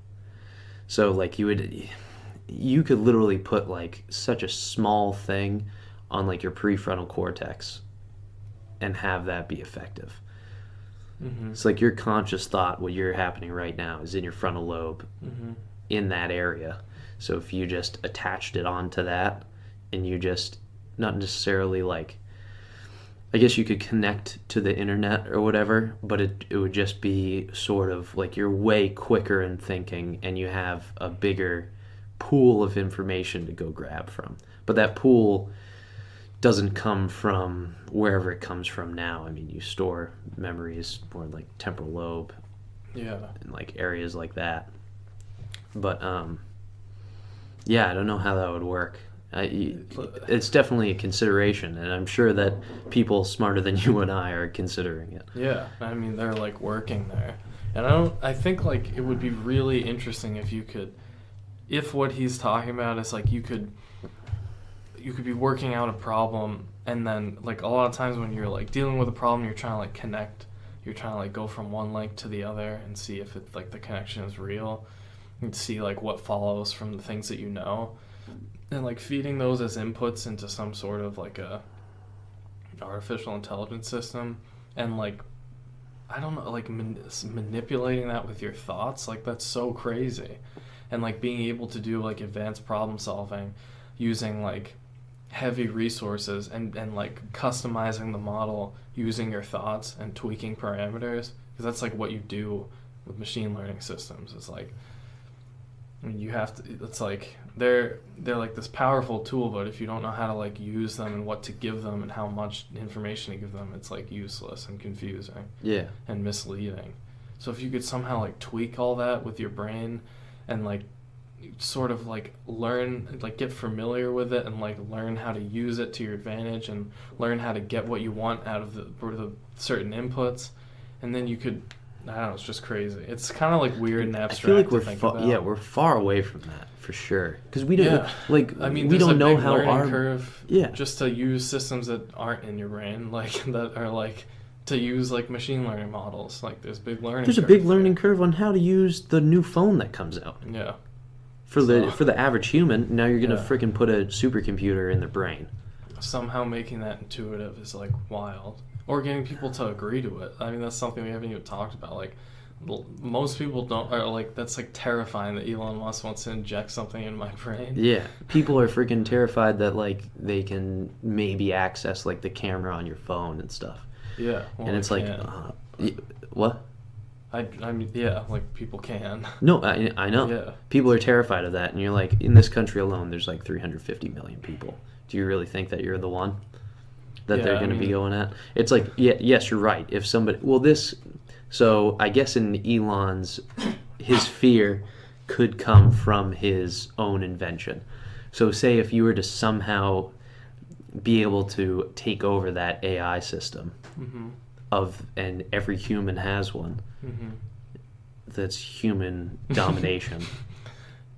So, like, you could literally put, like, such a small thing on, like, your prefrontal cortex and have that be effective. Mm-hmm. It's like your conscious thought, what you're happening right now, is in your frontal lobe, Mm-hmm. in that area. So if you just attached it onto that, and you just, not necessarily like, I guess you could connect to the internet or whatever, but it would just be sort of like you're way quicker in thinking, and you have a bigger pool of information to go grab from. But that pool doesn't come from wherever it comes from now. I mean, you store memories more like temporal lobe, Yeah. and like areas like that. But yeah, I don't know how that would work. It's definitely a consideration, and I'm sure that people smarter than you and I are considering it. Yeah, I mean they're like working there, and I think like it would be really interesting if you could, if what he's talking about is like you could be working out a problem, and then like a lot of times when you're like dealing with a problem, you're trying to like connect, you're trying to like go from one link to the other and see if it like the connection is real, and see like what follows from the things that you know. And like feeding those as inputs into some sort of like a artificial intelligence system, and like I don't know, like manipulating that with your thoughts, like that's so crazy. And like being able to do like advanced problem solving using like heavy resources, and like customizing the model using your thoughts and tweaking parameters, because that's like what you do with machine learning systems. It's like, I mean, you have to, it's like they're like this powerful tool, but if you don't know how to like use them and what to give them and how much information to give them, it's like useless and confusing. Yeah. And misleading. So if you could somehow like tweak all that with your brain, and like sort of like learn, like get familiar with it, and like learn how to use it to your advantage, and learn how to get what you want out of the certain inputs, and then you could, I don't know, it's just crazy. It's kind of like weird and abstract. I feel like we're far away from that for sure, because we don't like. I mean, we don't know how our curve. Yeah. Just to use systems that aren't in your brain, like that are like to use like machine learning models. Like there's big learning. There's a big learning curve on how to use the new phone that comes out. Yeah. For the average human, now you're gonna freaking put a supercomputer in their brain. Somehow making that intuitive is like wild. Or getting people to agree to it. I mean, that's something we haven't even talked about. Like, most people don't, are like, that's like terrifying that Elon Musk wants to inject something in my brain. Yeah, people are freaking terrified that like they can maybe access like the camera on your phone and stuff. Yeah, well, and it's like, what? I mean, yeah, like people can. No, I know. Yeah. People are terrified of that, and you're like, in this country alone, there's like 350 million people. Do you really think that you're the one that they're going to be going at? It's like, yes, you're right. If somebody, so I guess in his fear could come from his own invention. So say if you were to somehow be able to take over that AI system, mm-hmm. and every human has one, mm-hmm. that's human domination.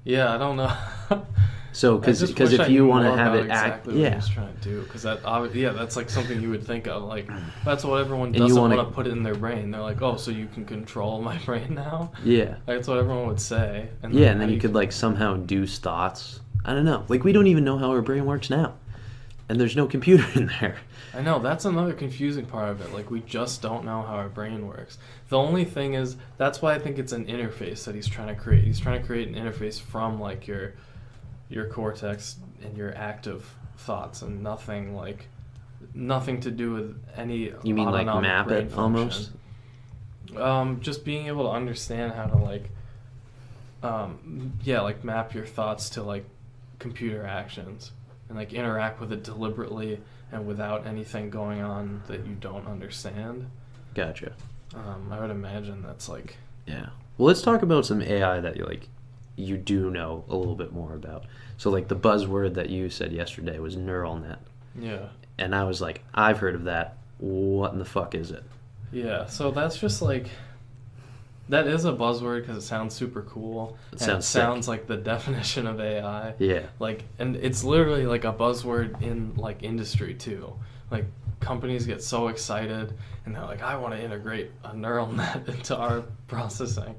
Yeah, I don't know. So, because if you want to have it act, what he's trying to do, because that's like something you would think of. Like that's what everyone doesn't you want to put it in their brain. They're like, oh, so you can control my brain now? Yeah, that's what everyone would say. And then you could like somehow induce thoughts. I don't know. Like we don't even know how our brain works now, and there's no computer in there. I know, that's another confusing part of it. Like, we just don't know how our brain works. The only thing is, that's why I think it's an interface that he's trying to create. He's trying to create an interface from, like, your cortex and your active thoughts, and nothing to do with any You mean, like, map it, function. Almost? Just being able to understand how to, like, map your thoughts to, like, computer actions, and, like, interact with it deliberately and without anything going on that you don't understand. Gotcha. I would imagine that's like... Yeah. Well, let's talk about some AI that you do know a little bit more about. So, like, the buzzword that you said yesterday was neural net. Yeah. And I was like, I've heard of that. What in the fuck is it? Yeah, so that's just like... That is a buzzword because it sounds super cool. It sounds like the definition of AI. Yeah. Like, and it's literally like a buzzword in like industry too. Like companies get so excited and they're like, I want to integrate a neural net into our processing.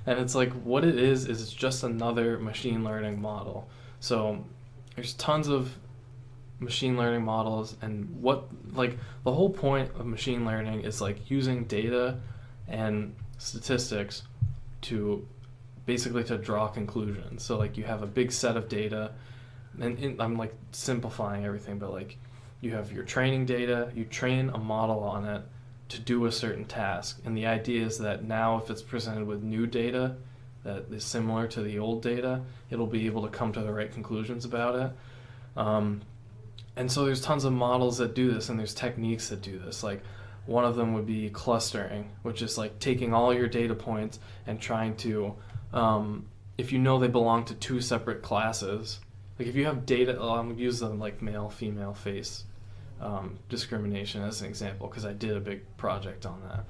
And it's like, what it is it's just another machine learning model. So there's tons of machine learning models, and what, like, the whole point of machine learning is like using data and statistics to basically to draw conclusions. So like you have a big set of data, and I'm like simplifying everything, but like you have your training data, you train a model on it to do a certain task, and the idea is that now if it's presented with new data that is similar to the old data, it'll be able to come to the right conclusions about it. And so there's tons of models that do this, and there's techniques that do this. Like one of them would be clustering, which is like taking all your data points and trying to, if you know they belong to two separate classes, like if you have data, I'm use them like male, female face discrimination as an example, because I did a big project on that.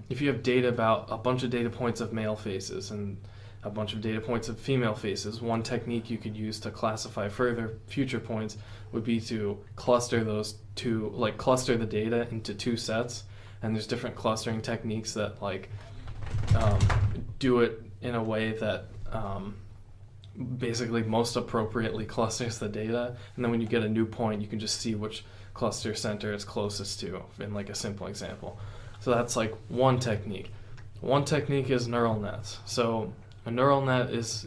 If you have data about a bunch of data points of male faces and a bunch of data points of female faces, one technique you could use to classify further future points would be to cluster those two, like cluster the data into two sets. And there's different clustering techniques that like do it in a way that basically most appropriately clusters the data. And then when you get a new point, you can just see which cluster center it's closest to in like a simple example. So that's like one technique. One technique is neural nets. So a neural net is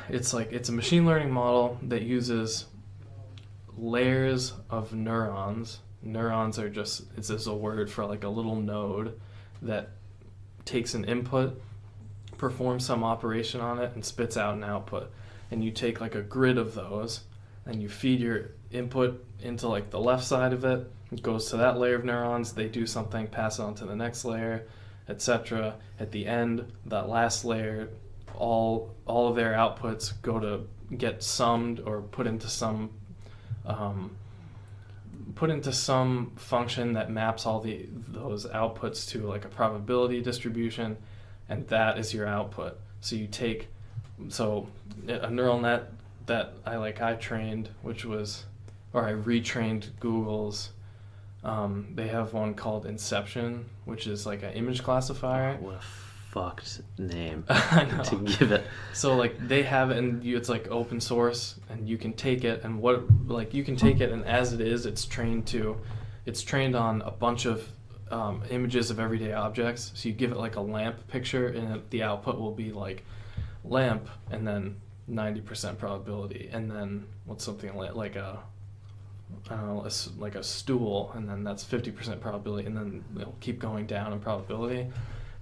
it's a machine learning model that uses layers of neurons. Neurons are just, it's just a word for like a little node that takes an input, performs some operation on it, and spits out an output. And you take like a grid of those and you feed your input into like the left side of it. It goes to that layer of neurons, they do something, pass it on to the next layer, etc. At the end, that last layer, all of their outputs go to get summed or put into some function that maps all those outputs to like a probability distribution, and that is your output. So you take a neural net that I trained, I retrained Google's. They have one called Inception, which is like an image classifier. What a fucked name I know. to give it. So like they have it, and it's like open source, and you can take it and you can take it, and as it is, it's trained on a bunch of images of everyday objects. So you give it like a lamp picture, and the output will be like lamp, and then 90% probability, and then what's something like a like a stool, and then that's 50% probability, and then it'll keep going down in probability.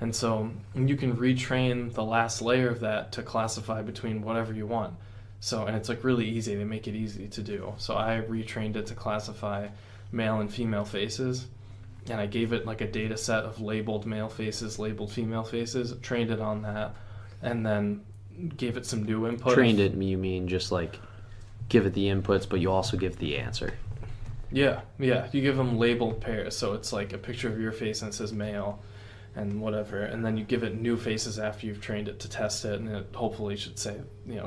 And so you can retrain the last layer of that to classify between whatever you want. So, and it's like really easy, they make it easy to do. So I retrained it to classify male and female faces, and I gave it like a data set of labeled male faces, labeled female faces, trained it on that, and then gave it some new input. Trained it, you mean just like give it the inputs, but you also give the answer. Yeah. You give them labeled pairs, so it's like a picture of your face and it says male and whatever, and then you give it new faces after you've trained it to test it, and it hopefully should say,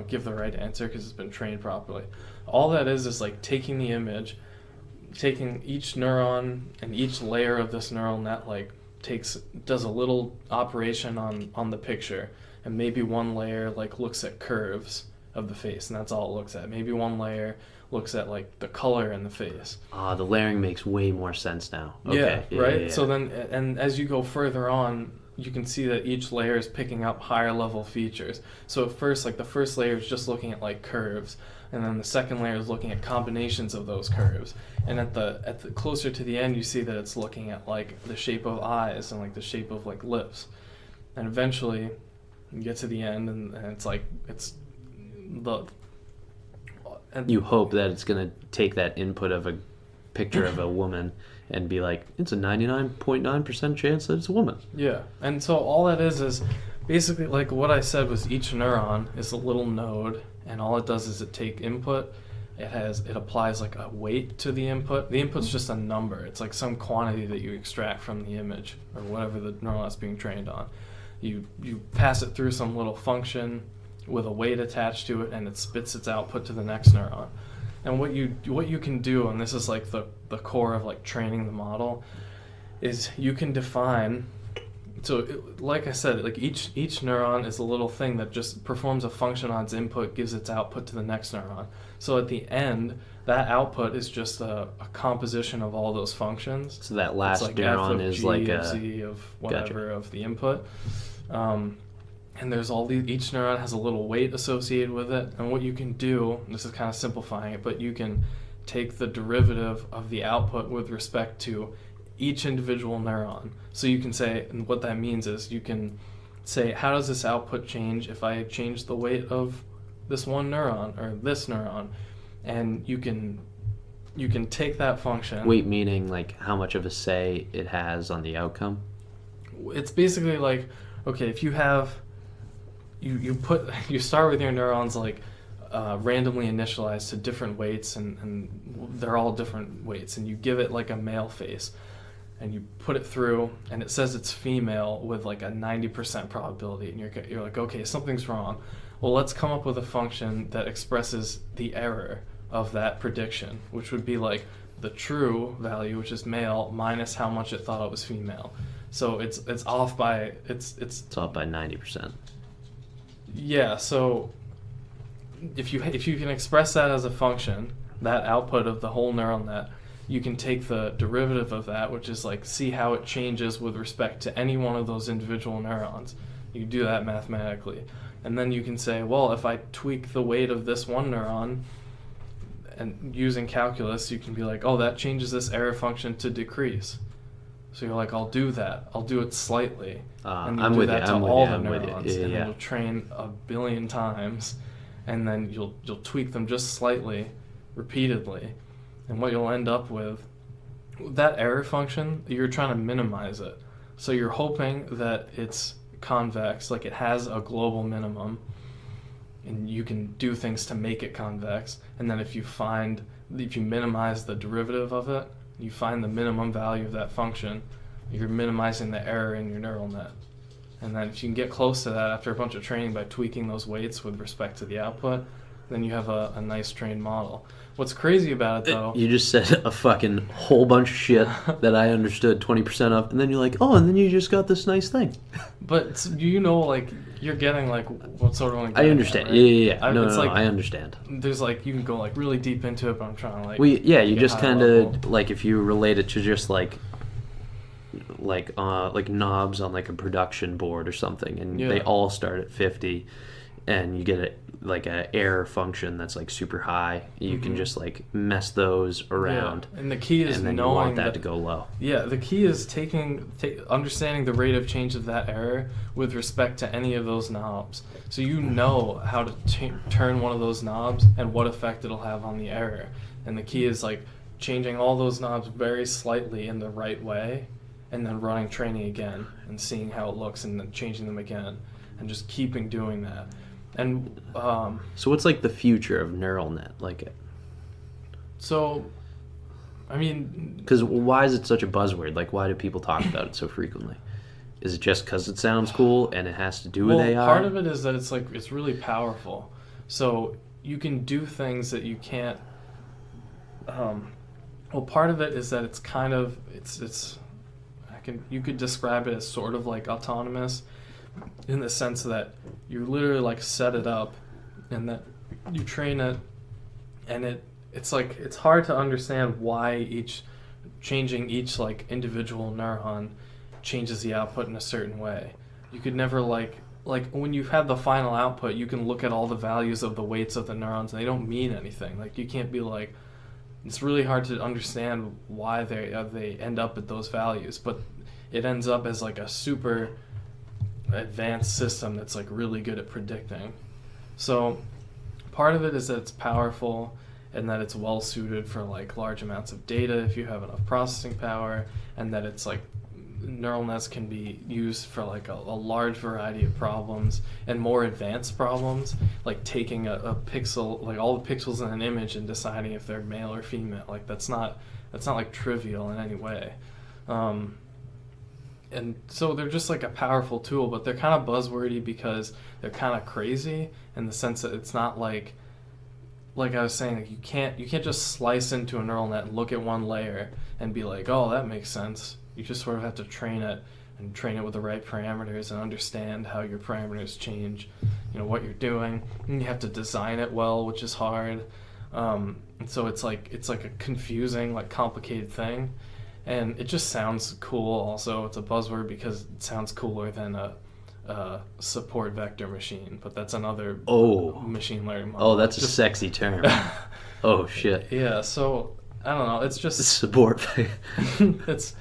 give the right answer because it's been trained properly. All that is like taking the image, taking each neuron and each layer of this neural net, like does a little operation on the picture, and maybe one layer like looks at curves of the face, and that's all it looks at. Maybe one layer looks at like the color in the face. The layering makes way more sense now. Okay. Yeah, right? Yeah. So then, and as you go further on, you can see that each layer is picking up higher level features. So at first, like the first layer is just looking at like curves, and then the second layer is looking at combinations of those curves. And at the closer to the end, you see that it's looking at like the shape of eyes and like the shape of like lips. And eventually, you get to the end, and it's like you hope that it's going to take that input of a picture of a woman and be like, it's a 99.9% chance that it's a woman. Yeah. And so all that is basically like what I said was each neuron is a little node, and all it does is it take input. It applies like a weight to the input. The input's just a number. It's like some quantity that you extract from the image or whatever the neural net's being trained on. You pass it through some little function with a weight attached to it, and it spits its output to the next neuron. And what you can do, and this is like the core of like training the model, is you can define like I said, like each neuron is a little thing that just performs a function on its input, gives its output to the next neuron. So at the end, that output is just a composition of all those functions. So that last it's like neuron F of is G like of a Z of whatever gotcha. of the input. And there's all these, each neuron has a little weight associated with it. And what you can do, this is kind of simplifying it, but you can take the derivative of the output with respect to each individual neuron. So you can say, and what that means is you can say, how does this output change if I change the weight of this one neuron or this neuron? And you can take that function. Weight meaning like how much of a say it has on the outcome? It's basically like, okay, if you have, you start with your neurons like randomly initialized to different weights, and they're all different weights, and you give it like a male face, and you put it through, and it says it's female with like a 90% probability, and you're like, okay, something's wrong. Well, let's come up with a function that expresses the error of that prediction, which would be like the true value, which is male, minus how much it thought it was female. So it's off by it's off by 90%. Yeah. So if you can express that as a function, that output of the whole neural net, you can take the derivative of that, which is like see how it changes with respect to any one of those individual neurons. You can do that mathematically. And then you can say, well, if I tweak the weight of this one neuron, and using calculus, you can be like, oh, that changes this error function to decrease. So you're like, I'll do that. I'll do it slightly. And I'm with you. I'm with you. I'm with you. And then you'll train a billion times, and then you'll tweak them just slightly, repeatedly. And what you'll end up with, that error function, you're trying to minimize it. So you're hoping that it's convex, like it has a global minimum, and you can do things to make it convex. And then if you minimize the derivative of it, you find the minimum value of that function, you're minimizing the error in your neural net. And then if you can get close to that after a bunch of training by tweaking those weights with respect to the output, then you have a nice trained model. What's crazy about it, though... You just said a fucking whole bunch of shit that I understood 20% of, and then you're like, oh, and then you just got this nice thing. But you know, like, you're getting, like, what sort of... Like, I understand. at, right? Yeah. I understand. There's, like, you can go, like, really deep into it, but I'm trying to, like... Well, yeah, you just kind level. of, like, if you relate it to just, like knobs on, like, a production board or something, and they all start at 50, and you get like an error function that's like super high. You can just like mess those around. Yeah. And the key is and then knowing you want that to go low. Yeah, the key is understanding the rate of change of that error with respect to any of those knobs. So you know how to turn one of those knobs and what effect it'll have on the error. And the key is like changing all those knobs very slightly in the right way, and then running training again and seeing how it looks, and then changing them again, and just keeping doing that. And so what's like the future of neural net? Like, so, I mean, because why is it such a buzzword? Like, why do people talk about it so frequently? Is it just because it sounds cool and it has to do with AI? Part of it is that it's really powerful. So you can do things that you can't. Part of it is that it's kind of you could describe it as sort of like autonomous, in the sense that you literally like set it up, and that you train it, and it's like it's hard to understand why changing each like individual neuron changes the output in a certain way. You could never like when you have the final output, you can look at all the values of the weights of the neurons, and they don't mean anything. Like you can't be like, it's really hard to understand why they end up at those values, but it ends up as like a super advanced system that's like really good at predicting. So part of it is that it's powerful and that it's well suited for like large amounts of data if you have enough processing power, and that it's like neural nets can be used for like a large variety of problems and more advanced problems, like taking a pixel, like all the pixels in an image, and deciding if they're male or female. Like that's not like trivial in any way. And so they're just like a powerful tool, but they're kind of buzzwordy because they're kind of crazy in the sense that it's not like I was saying, like you can't just slice into a neural net and look at one layer and be like, oh, that makes sense. You just sort of have to train it and train it with the right parameters and understand how your parameters change, what you're doing. And you have to design it well, which is hard. And so it's like a confusing, like complicated thing. And it just sounds cool also. It's a buzzword because it sounds cooler than a support vector machine, but that's another machine learning model. Oh, that's a sexy term. Oh, shit. Yeah, so I don't know. It's just support. it's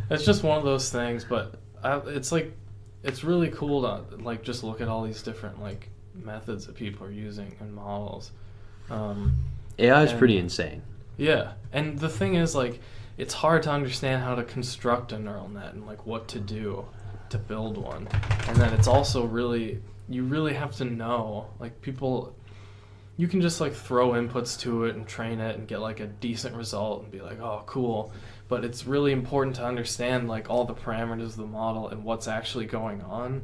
just one of those things, but it's really cool to like just look at all these different like methods that people are using and models. AI is pretty insane. Yeah, and the thing is, like, it's hard to understand how to construct a neural net and like what to do to build one, and then it's also you really have to know, like, people. You can just like throw inputs to it and train it and get like a decent result and be like, oh, cool. But it's really important to understand like all the parameters of the model and what's actually going on.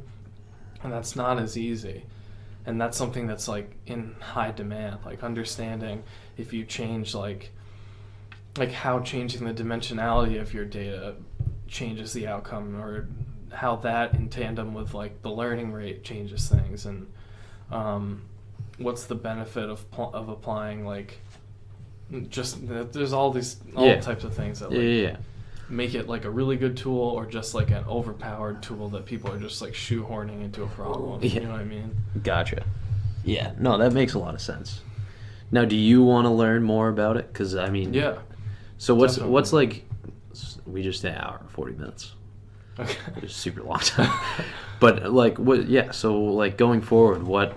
And that's not as easy. And that's something that's like in high demand, like understanding if you change like how changing the dimensionality of your data changes the outcome, or how that in tandem with like the learning rate changes things, and what's the benefit of applying like just there's all types of things that like make it like a really good tool, or just like an overpowered tool that people are just like shoehorning into a problem. You know what I mean? Gotcha. Yeah, no, that makes a lot of sense. Now, do you want to learn more about it? Because I mean, yeah. So what's like? We just did an hour and 40 minutes. Okay. It's a super long time. But like, what? Yeah. So like going forward, what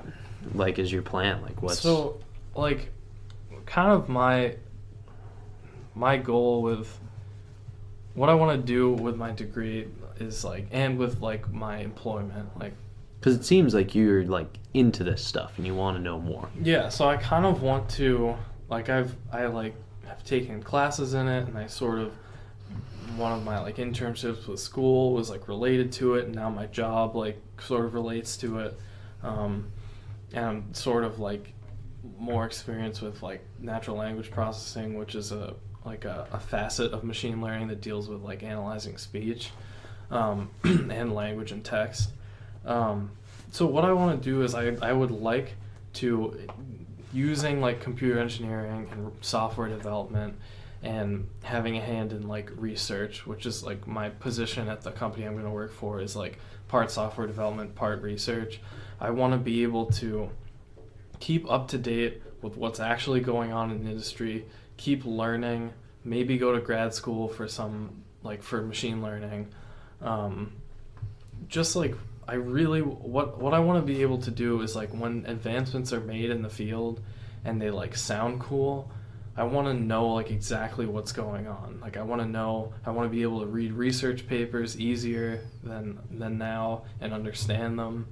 like is your plan? Like what's so like kind of my goal with what I want to do with my degree is like, and with like my employment, like, because it seems like you're like into this stuff and you want to know more. Yeah, so I kind of want to like I have taken classes in it, and I sort of, one of my like internships with school was like related to it, and now my job like sort of relates to it, and I'm sort of like more experienced with like natural language processing, which is a facet of machine learning that deals with like analyzing speech and language and text. So what I want to do is I would like to, using like computer engineering and software development and having a hand in like research, which is like my position at the company I'm going to work for is like part software development, part research. I want to be able to keep up to date with what's actually going on in the industry, keep learning, maybe go to grad school for for machine learning. Just like I really, what I want to be able to do is like when advancements are made in the field and they like sound cool, I want to know like exactly what's going on. Like I want to be able to read research papers easier than now and understand them,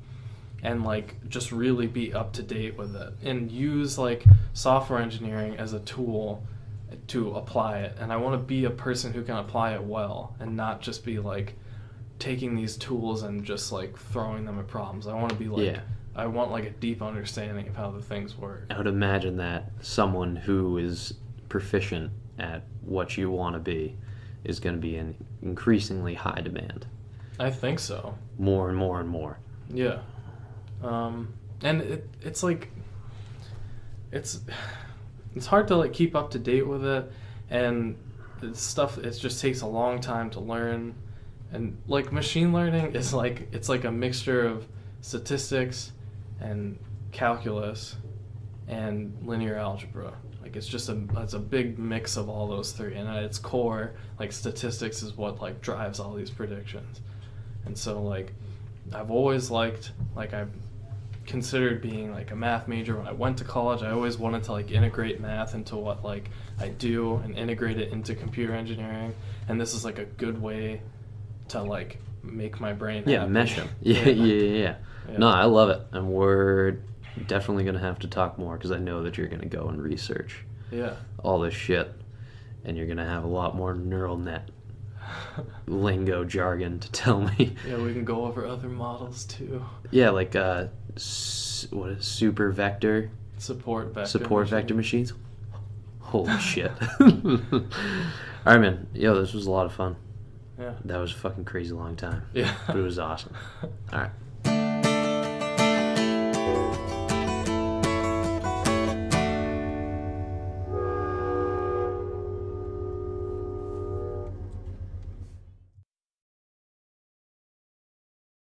and like just really be up to date with it, and use like software engineering as a tool to apply it. And I want to be a person who can apply it well and not just be like taking these tools and just like throwing them at problems. I want to be like, I want like a deep understanding of how the things work. I would imagine that someone who is proficient at what you want to be is going to be in increasingly high demand. I think so. More and more and more. Yeah. And it's like, it's hard to like keep up to date with it, and it just takes a long time to learn. And like machine learning is like, it's like a mixture of statistics and calculus and linear algebra. Like it's a big mix of all those three, and at its core, like statistics is what like drives all these predictions. And so like I've always liked, like I've considered being like a math major when I went to college. I always wanted to like integrate math into what like I do and integrate it into computer engineering, and this is like a good way to like make my brain happy. Mesh them. Yeah. No, I love it, and we're definitely gonna have to talk more because I know that you're gonna go and research all this shit, and you're gonna have a lot more neural net lingo jargon to tell me. Yeah, we can go over other models too. Yeah, like what is super vector? Support vector machines. Holy shit! All right, man. Yo, this was a lot of fun. Yeah. That was a fucking crazy long time. Yeah. But it was awesome. All right.